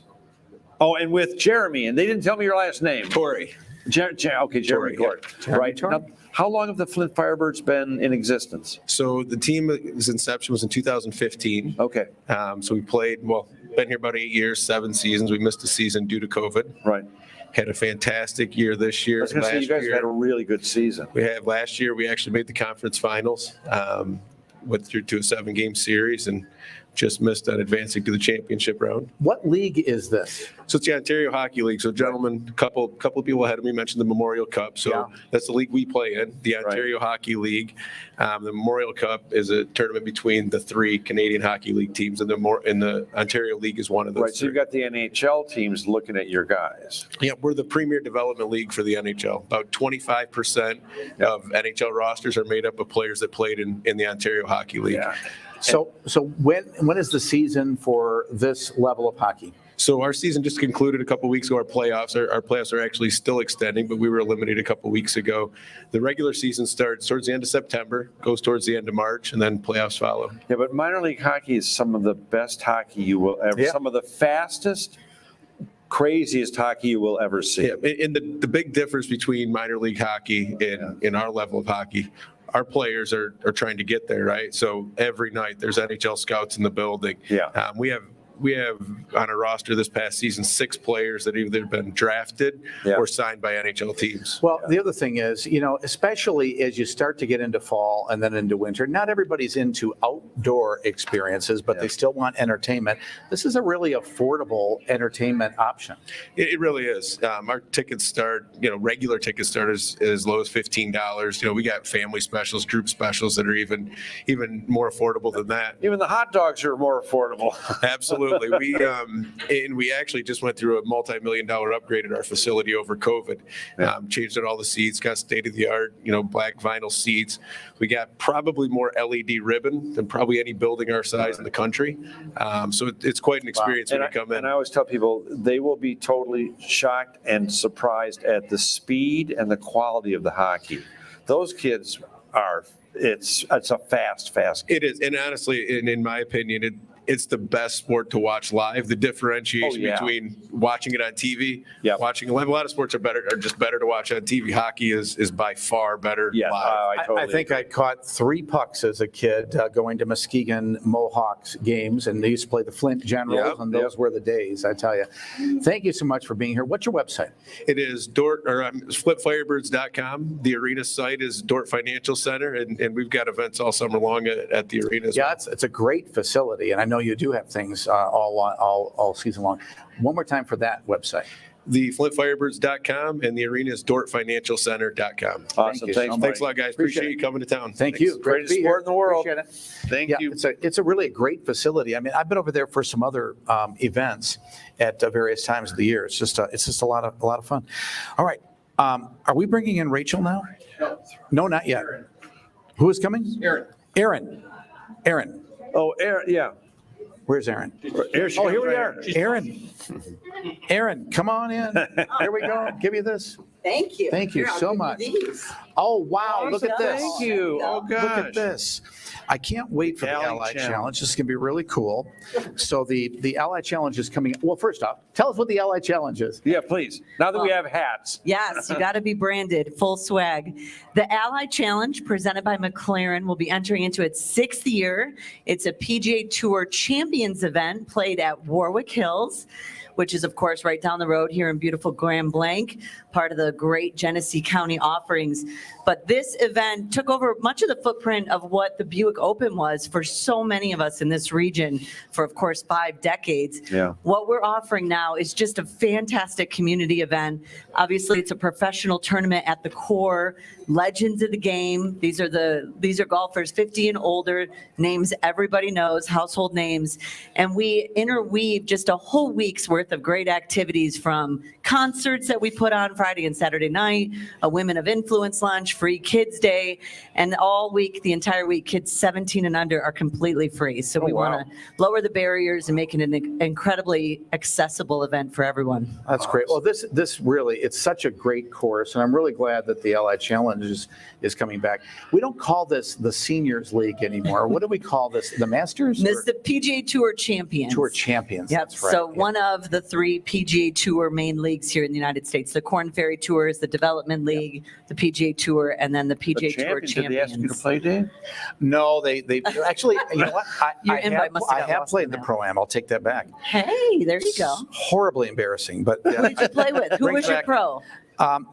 Oh, and with Jeremy, and they didn't tell me your last name. Torrey. Jeremy Court. Right. Now, how long have the Flint Firebirds been in existence? So the team's inception was in 2015. Okay. So we played, been here about 8 years, 7 seasons. We missed a season due to COVID. Right. had a fantastic year this year. I was going to say, you guys had a really good season. We had last year, we actually made the conference finals, went through to a 7-game series and just missed on advancing to the championship round. What league is this? So it's the Ontario Hockey League. So gentlemen, a couple of people ahead of me mentioned the Memorial Cup. So that's the league we play in, the Ontario Hockey League. The Memorial Cup is a tournament between the 3 Canadian Hockey League teams, and the Ontario League is one of those. Right, so you've got the NHL teams looking at your guys. Yeah, we're the premier development league for the NHL. About 25% of NHL rosters are made up of players that played in the Ontario Hockey League. Yeah. So when is the season for this level of hockey? So our season just concluded a couple weeks ago. Our playoffs are actually still extending, but we were eliminated a couple weeks ago. The regular season starts towards the end of September, goes towards the end of March, and then playoffs follow. Yeah, but minor league hockey is some of the best hockey you will ever, some of the fastest, craziest hockey you will ever see. Yeah, and the big difference between minor league hockey and our level of hockey, our players are trying to get there, right? So every night there's NHL scouts in the building. Yeah. We have on our roster this past season 6 players that have either been drafted or signed by NHL teams. Well, the other thing is, especially as you start to get into fall and then into winter, not everybody's into outdoor experiences, but they still want entertainment. This is a really affordable entertainment option. It really is. Our tickets start, regular tickets start as low as $15. We got family specials, group specials that are even more affordable than that. Even the hot dogs are more affordable. Absolutely. We actually just went through a multi-million-dollar upgrade at our facility over COVID. Changed out all the seats, got state-of-the-art, black vinyl seats. We got probably more LED ribbon than probably any building our size in the country. So it's quite an experience when you come in. And I always tell people they will be totally shocked and surprised at the speed and the quality of the hockey. Those kids are. It's a fast game. It is, and honestly, in my opinion, it's the best sport to watch live. The differentiation between watching it on TV, watching a lot of sports are just better to watch on TV. Hockey is by far better live. I think I caught 3 pucks as a kid going to Muskegon Mohawks games, and they used to play the Flint Generals, and those were the days, I tell you. Thank you so much for being here. What's your website? It is flintfirebirds.com. The arena site is Dort Financial Center, and we've got events all summer long at the arena as well. It's a great facility, and I know you do have things all season long. One more time for that website. The flintfirebirds.com, and the arena is dortfinancialcenter.com. Awesome. Thanks a lot, guys. Appreciate you coming to town. Thank you. Greatest sport in the world. Appreciate it. Thank you. It's a really great facility. I mean, I've been over there for some other events at various times of the year. It's just a lot of fun. All right. Are we bringing in Rachel now? No, not yet. Who is coming? Aaron. Oh, Aaron. Yeah. Where's Aaron? Here we are. Aaron, come on in. There we go. Give you this. Thank you. Thank you Here, I'll so give you much. these. Oh, wow. Look at this. Thank you. Oh, gosh. Look at this. I can't wait for the Ally Challenge. This is going to be really cool. So the Ally Challenge is coming. Well, first off, tell us what the Ally Challenge is. Yeah, please. Now that we have hats. Yes, you got to be branded, full swag. The Ally Challenge, presented by McLaren, will be entering into its 6th year. It's a PGA Tour Champions event played at Warwick Hills, which is, of course, right down the road here in beautiful Grand Blanc, part of the great Genesee County offerings. But this event took over much of the footprint of what the Buick Open was for so many of us in this region for, of course, 5 decades. Yeah. What we're offering now is just a fantastic community event. Obviously, it's a professional tournament at the core, legends of the game. These are golfers 50 and older, names everybody knows, household names. And we interweave just a whole week's worth of great activities, from concerts that we put on Friday and Saturday night, a Women of Influence lunch, free Kids Day, and all week, the entire week, kids 17 and under are completely free. So we want to lower the barriers and make it an incredibly accessible event for everyone. That's great. Well, this really, it's such a great course, and I'm really glad that the Ally Challenge is coming back. We don't call this the Seniors League anymore. What do we call this? The Masters? This is the PGA Tour Champions. Tour Champions. Yep. That's right. So one of the 3 PGA Tour main leagues here in the United States. The Korn Ferry Tour is the Development League, the PGA Tour, and then the PGA Tour Did they ask you to Champions. play, Dave? No, they actually, you know what? Your invite must have I got have lost played in the that. Pro-Am. I'll take that back. Hey, there you go. Horribly embarrassing, but. Who did you play with? Who was your back. pro?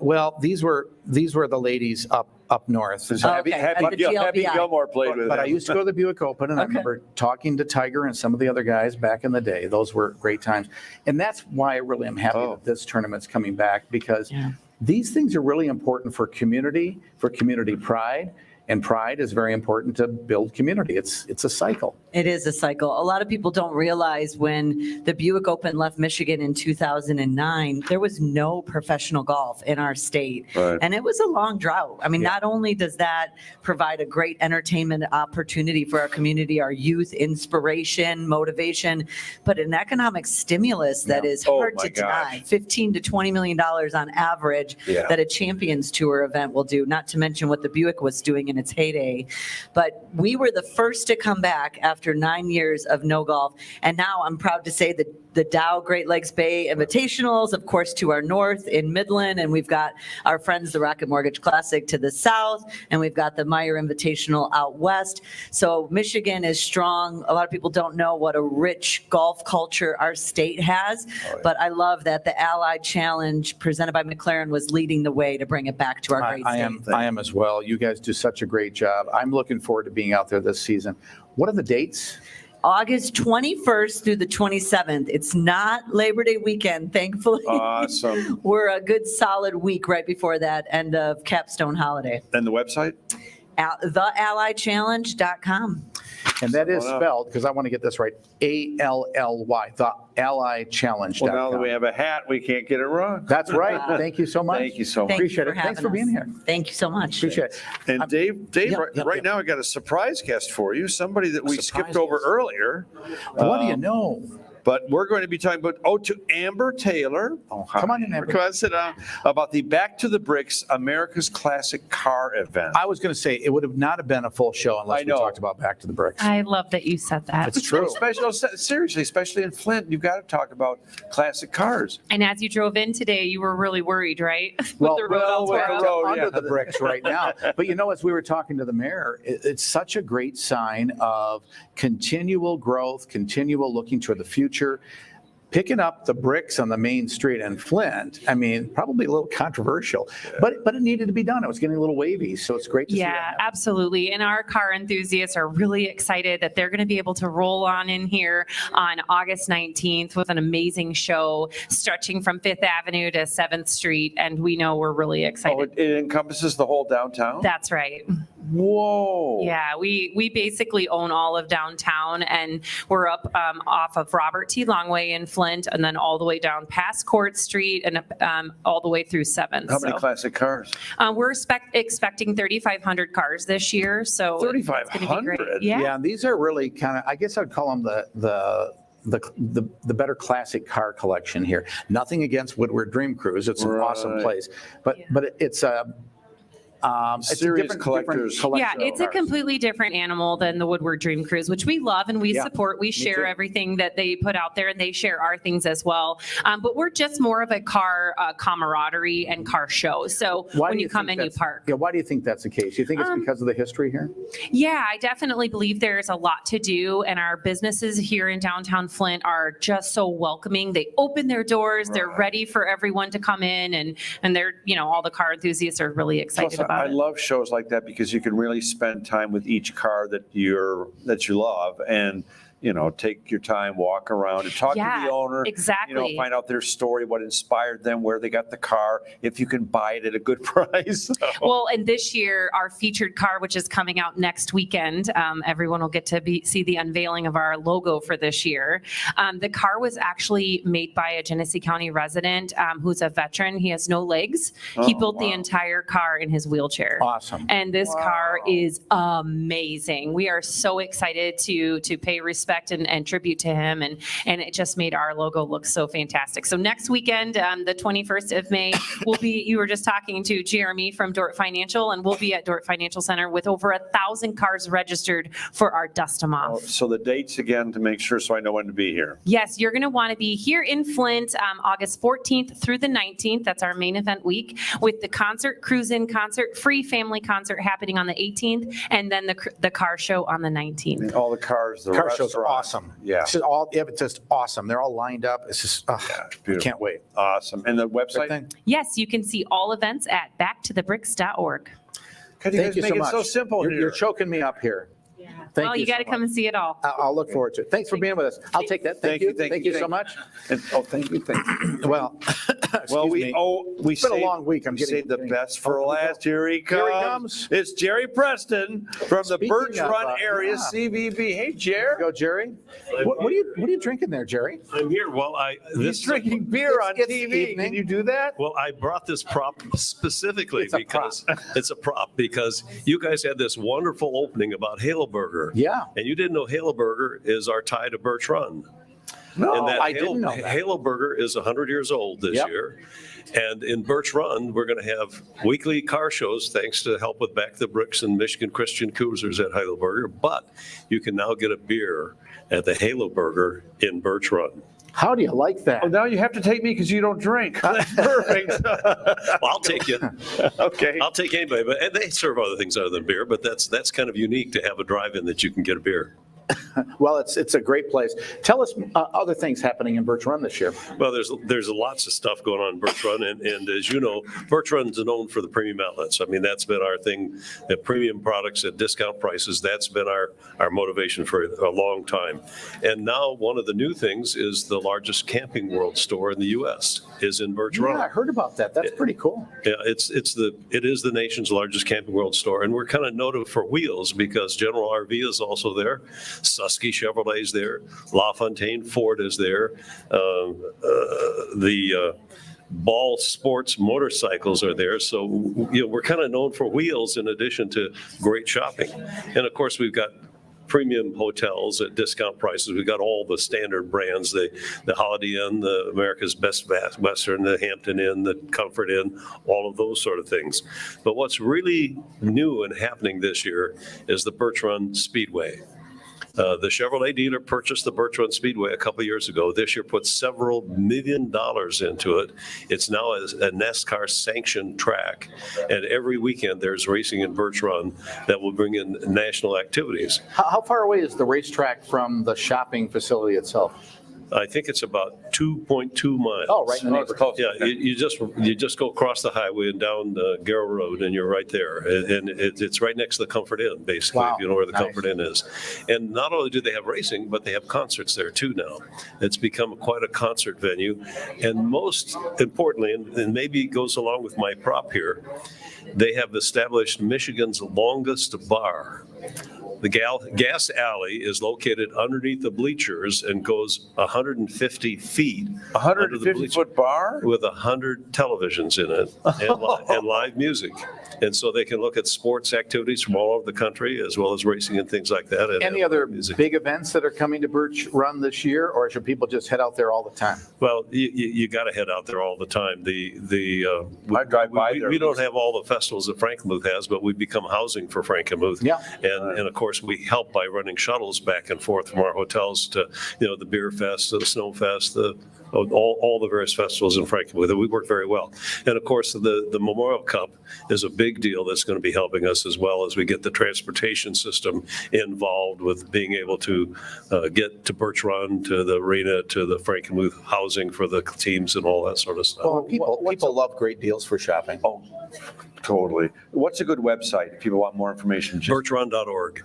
Well, these were the ladies up north. Happy, Okay, Happy, at the Happy GLBI. Gilmore played with But I them. used to go to the Buick Open, and I remember talking to Tiger and some of the other guys back in the day. Those were great times. And that's why I really am happy that this tournament's coming back, because these things are really important for community pride. And pride is very important to build community. It's a cycle. It is a cycle. A lot of people don't realize when the Buick Open left Michigan in 2009, there was no professional golf in our state. Right. And it was a long drought. I mean, not only does that provide a great entertainment opportunity for our community, our youth, inspiration, motivation, but an economic stimulus that is hard to deny. $15 to $20 million on average that a Champions Tour event will do, not to mention what the Buick was doing in its heyday. But we were the first to come back after 9 years of no golf. And now I'm proud to say that the Dow Great Lakes Bay Invitationals, of course, to our north in Midland, and we've got our friends, the Rocket Mortgage Classic to the south, and we've got the Meyer Invitational out west. So Michigan is strong. A lot of people don't know what a rich golf culture our state has, but I love that the Allied Challenge presented by McLaren was leading the way to bring it back to our great state. I am as well. You guys do such a great job. I'm looking forward to being out there this season. What are the dates? August 21st through the 27th. It's not Labor Day weekend, thankfully. Awesome. We're a good solid week right before that end of capstone holiday. And the website? TheAllyChallenge.com. And that is spelled, because I want to get this right, ALLY, TheAllyChallenge.com. Well, now that we have a hat, we can't get it wrong. That's right. Thank you so much. Thank you so much. Thank you Appreciate it. Thanks having for being us. here. Thank you so much. Appreciate it. And Dave, Yep, right now I got a surprise guest for you, somebody that we skipped over guest. earlier. What do you know? But we're going to be talking about, to Amber Taylor. Oh, come on in, Amber. Come on, sit down. About the Back to the Bricks America's Classic Car event. I was going to say, it would have not have been a full show unless we talked about Back to the Bricks. I love that you said that. It's true. Seriously, especially in Flint, you've got to talk about classic cars. And as you drove in today, you were really worried, right? Well, With the road all with tore the up. road, under the bricks right now. But you know, as we were talking to the mayor, it's such a great sign of continual growth, continual looking toward the future. Picking up the bricks on the main street in Flint, I mean, probably a little controversial, but it needed to be done. It was getting a little wavy, so it's great to see that Yeah, happen. absolutely. And our car enthusiasts are really excited that they're going to be able to roll on in here on August 19th with an amazing show stretching from 5th Avenue to 7th Street. And we know we're really Oh, excited. it encompasses the whole downtown? That's right. Whoa. Yeah, we basically own all of downtown, and we're up off of Robert T. Longway in Flint, and then all the way down past Court Street and all the way through 7th. How many classic cars? We're expecting 3,500 cars this year, so it's gonna be 3,500? great. Yeah, and these are really kind of, I guess I'd call them the better classic car collection here. Nothing against Woodward Dream Cruise. It's an awesome place, but it's a Serious collectors. Yeah, it's a completely different animal than the Woodward Dream Cruise, which we love and we Yeah, support. We me share too. everything that they put out there, and they share our things as well. But we're just more of a car camaraderie and car show. So Why when do you come think in, you that's- park. Yeah, why do you think that's the case? You think it's because of the history here? Yeah, I definitely believe there's a lot to do, and our businesses here in downtown Flint are just so welcoming. They open their doors, they're ready for everyone to come in, and they're, all the car enthusiasts are really excited Plus, about I it. love shows like that because you can really spend time with each car that you love, and take your time, walk around, and talk to Yeah, the owner. exactly. Find out their story, what inspired them, where they got the car, if you can buy it at a good price. Well, and this year, our featured car, which is coming out next weekend, everyone will get to see the unveiling of our logo for this year. The car was actually made by a Genesee County resident who's a veteran. He has no legs. He Oh, built the wow. entire car in his wheelchair. Awesome. And this car is amazing. We are so excited to pay respect respect and tribute to him. And it just made our logo look so fantastic. So next weekend, the 21st of May, you were just talking to Jeremy from Dort Financial, and we'll be at Dort Financial Center with over 1,000 cars registered for our Dust 'em Off. So the dates again to make sure so I know when to be here. Yes, you're going to want to be here in Flint August 14th through the 19th. That's our main event week, with the concert, cruise-in concert, free family concert happening on the 18th, and then the car show on the 19th. All the cars, the Car show's restaurant. awesome. Yeah. It's just awesome. They're all lined up. It's just, I can't wait. Awesome. And the website? Yes, you can see all events at backtothebricks.org. Thank you so much. so simple You're here. choking me up here. Thank Well, you so got to come and see it all. I'll look forward to it. Thanks for being with us. I'll take that. Thank you. Thank you so much. Thank you. Well, Well, me. it's been a long week. I'm getting saved the best for last. Here he Here he comes. It's Jerry Preston from the Speaking Birch of, Run area yeah. CVB. Hey, Jerry. Go, Jerry. What are you drinking there, Jerry? I'm here. Well, He's drinking beer on it's TV. evening. Can you do that? Well, I brought this prop specifically It's a because it's a prop because you guys had this wonderful opening about Halo Burger. Yeah. And you didn't know Halo Burger is our tie to Birch Run. No, and that I didn't know that. Halo Burger is 100 years old this year. And in Birch Run, we're going to have weekly car shows thanks to help with Back to the Bricks and Michigan Christian Cruisers at Halo Burger. But you can now get a beer at the Halo Burger in Birch Run. How do you like that? Oh, now you have to take me because you don't drink. That's perfect. Well, I'll take you. Okay. I'll take anybody, but and they serve other things other than beer. But that's kind of unique to have a drive-in that you can get a beer. Well, it's a great place. Tell us other things happening in Birch Run this year. Well, there's lots of stuff going on in Birch Run, and as you know, Birch Run's known for the premium outlets. I mean, that's been our thing. The premium products at discount prices. That's been our motivation for a long time. And now one of the new things is the largest Camping World store in the U.S. is in Birch Run. Yeah, I heard about that. That's pretty cool. Yeah, it is the nation's largest Camping World store, and we're kind of noted for wheels because General RV is also there. Susky Chevrolet's there. LaFontaine Ford is there. The Ball Sports motorcycles are there. So, we're kind of known for wheels in addition to great shopping. And of course, we've got premium hotels at discount prices. We've got all the standard brands, the Holiday Inn, the America's Best Western, the Hampton Inn, the Comfort Inn, all of those sort of things. But what's really new and happening this year is the Birch Run Speedway. The Chevrolet dealer purchased the Birch Run Speedway a couple of years ago. This year put several $1 million into it. It's now a NASCAR sanctioned track. And every weekend there's racing in Birch Run that will bring in national activities. How far away is the racetrack from the shopping facility itself? I think it's about 2.2 miles. Oh, right in the neighborhood. Yeah, you just go across the highway and down Garrow Road, and you're right there. And it's right next to the Comfort Inn, basically, Wow, if you know where the nice. Comfort Inn is. And not only do they have racing, but they have concerts there too now. It's become quite a concert venue. And most importantly, and maybe it goes along with my prop here, they have established Michigan's longest bar. The gas alley is located underneath the bleachers and goes 150 feet. 150-foot bar? With 100 televisions in it and live music. And so they can look at sports activities from all over the country as well as racing and things like that. Any other big events that are coming to Birch Run this year, or should people just head out there all the time? Well, you got to head out there all the time. I drive by there. We don't have all the festivals that Frankenmuth has, but we've become housing for Frankenmuth. Yeah. And of course, we help by running shuttles back and forth from our hotels to, the Beer Fest, the Snow Fest, all the various festivals in Frankenmuth. We work very well. And of course, the Memorial Cup is a big deal that's going to be helping us as well as we get the transportation system involved with being able to get to Birch Run, to the arena, to the Frankenmuth housing for the teams and all that sort of stuff. Well, people love great deals for shopping. Oh, totally. What's a good website if people want more information? Birchrun.org.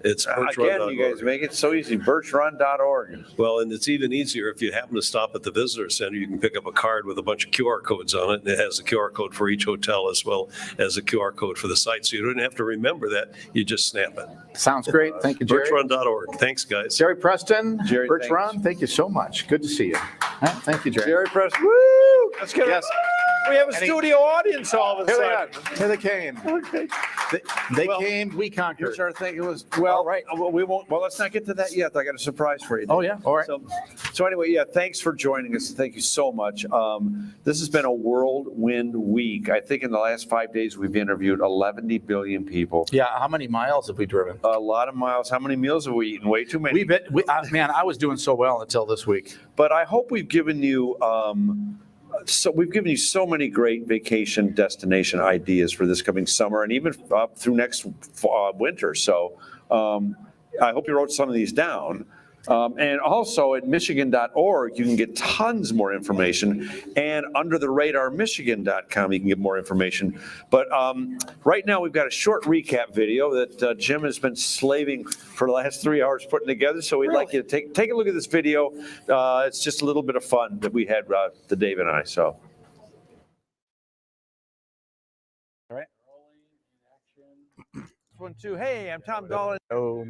It's birchrun.org. Again, you guys make it so easy. Birchrun.org. Well, and it's even easier if you happen to stop at the visitor center. You can pick up a card with a bunch of QR codes on it, and it has a QR code for each hotel as well as a QR code for the site. So you don't have to remember that. You just snap it. Sounds great. Thank you, Jerry. Birchrun.org. Thanks, guys. Jerry Preston, Jerry, Birch thanks. Run, thank you so much. Good to see you. Thank you, Jerry. Jerry Preston. Woo! Let's get it. We have a studio audience all of a Here they sudden. are. Here they came. Okay. They Well, came, we conquered. Here's our thing. It was, well, right. We won't, well, let's not get to that yet. I got a surprise for you. Oh, yeah? All right. So anyway, yeah, thanks for joining us. Thank you so much. This has been a whirlwind week. I think in the last 5 days, we've interviewed 11 billion people. Yeah, how many miles have we driven? A lot of miles. How many meals have we eaten? Way too many. Man, I was doing so well until this week. But I hope we've given you so many great vacation destination ideas for this coming summer and even up through next winter. So I hope you wrote some of these down. And also at michigan.org, you can get tons more information. And undertheradarmichigan.com, you can get more information. But right now, we've got a short recap video that Jim has been slaving for the last 3 hours putting together. So we'd like you to take a look at this video. It's just a little bit of fun that we had, Dave and I. So. All right. 1, 2. Hey, I'm Tom Dolan. Oh.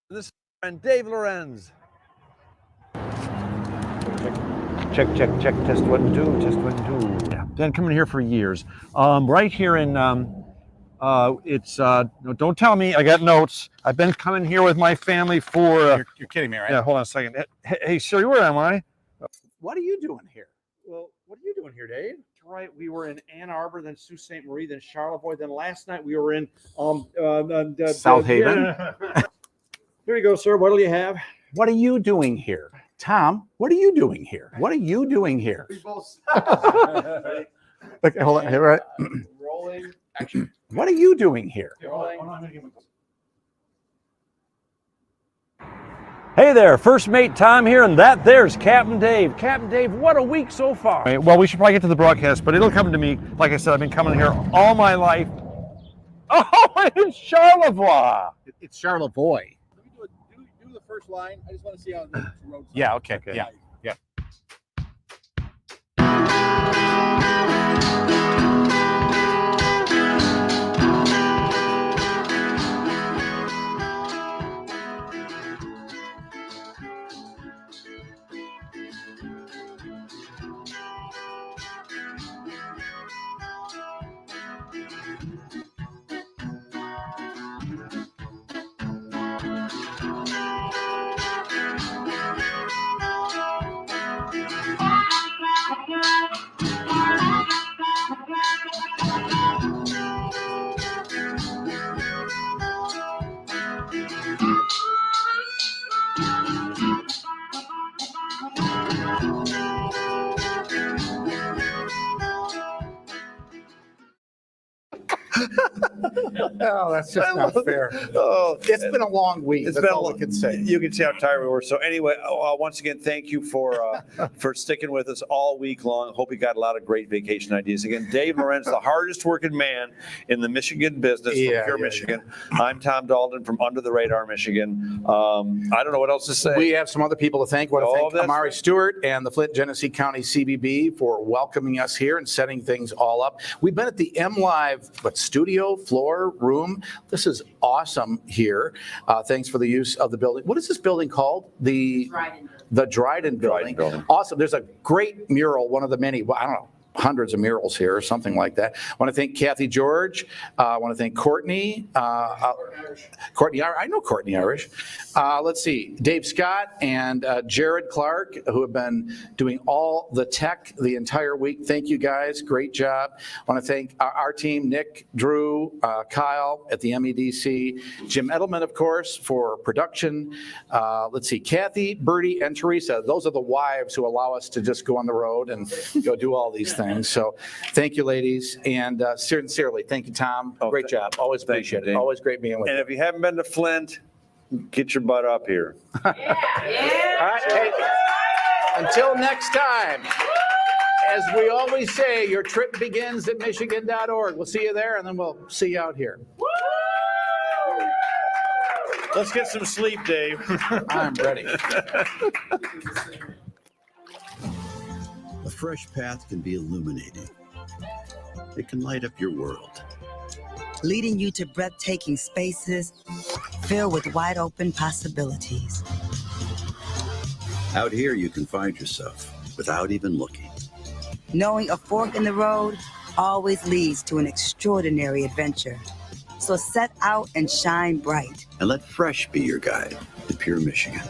This is friend Dave Lorenz. Check, test 1, 2, test 1, 2. Yeah, been coming here for years. Right here in, no, don't tell me, I got notes. I've been coming here with my family for. You're kidding me, right? Yeah, hold on a second. Hey, Siri, where am I? What are you doing here? Well, what are you doing here, Dave? That's right. We were in Ann Arbor, then Sault Ste. Marie, then Charlevoix, then last night we were in South Haven. Yeah. Here you go, sir. What'll you have? What are you doing here? Tom, what are you doing here? What are you doing here? Okay, hold on. Here, right. Rolling. Action. What are you doing here? Hey there, First Mate Tom here, and there's Captain Dave. Captain Dave, what a week so far. Well, we should probably get to the broadcast, but it'll come to me. Like I said, I've been coming here all my life. Oh, it's Charlevoix. It's Charlevoix. Do the first line. I just want to see how the road. Yeah, okay. Yeah. Oh, that's just not fair. Oh, it's been a long week. It's That's been all we can say. You can see how tired we were. So anyway, once again, thank you for sticking with us all week long. Hope you got a lot of great vacation ideas. Again, Dave Lorenz, the hardest working man in the Michigan business from Pure Michigan. Yeah. I'm Tom Dalton from Under the Radar Michigan. I don't know what else to say. We have some other people to thank. I want to thank Amari Stewart and the Flint Genesee County CBB for welcoming us here and setting things all up. We've been at the MLive studio, floor, room. This is awesome here. Thanks for the use of the building. What is this building called? The Dryden building. Awesome. There's a great mural, one of the many, I don't know, hundreds of murals here or something like that. I want to thank Kathy George. I want to thank Courtney. Courtney, I know Courtney Irish. Let's see, Dave Scott and Jared Clark, who have been doing all the tech the entire week. Thank you guys. Great job. I want to thank our team, Nick, Drew, Kyle at the MEDC, Jim Edelman, of course, for production. Let's see, Kathy, Bertie, and Teresa. Those are the wives who allow us to just go on the road and go do all these things. So thank you, ladies. And sincerely, thank you, Tom. Great job. Always appreciate it. Always great being with you. And if you haven't been to Flint, get your butt up here. All right. Hey, until next time, as we always say, your trip begins at michigan.org. We'll see you there, and then we'll see you out here. Let's get some sleep, Dave. I'm ready. A fresh path can be illuminating. It can light up your world, leading you to breathtaking spaces filled with wide open possibilities. Out here, you can find yourself without even looking. Knowing a fork in the road always leads to an extraordinary adventure. So set out and shine bright. And let fresh be your guide to pure Michigan.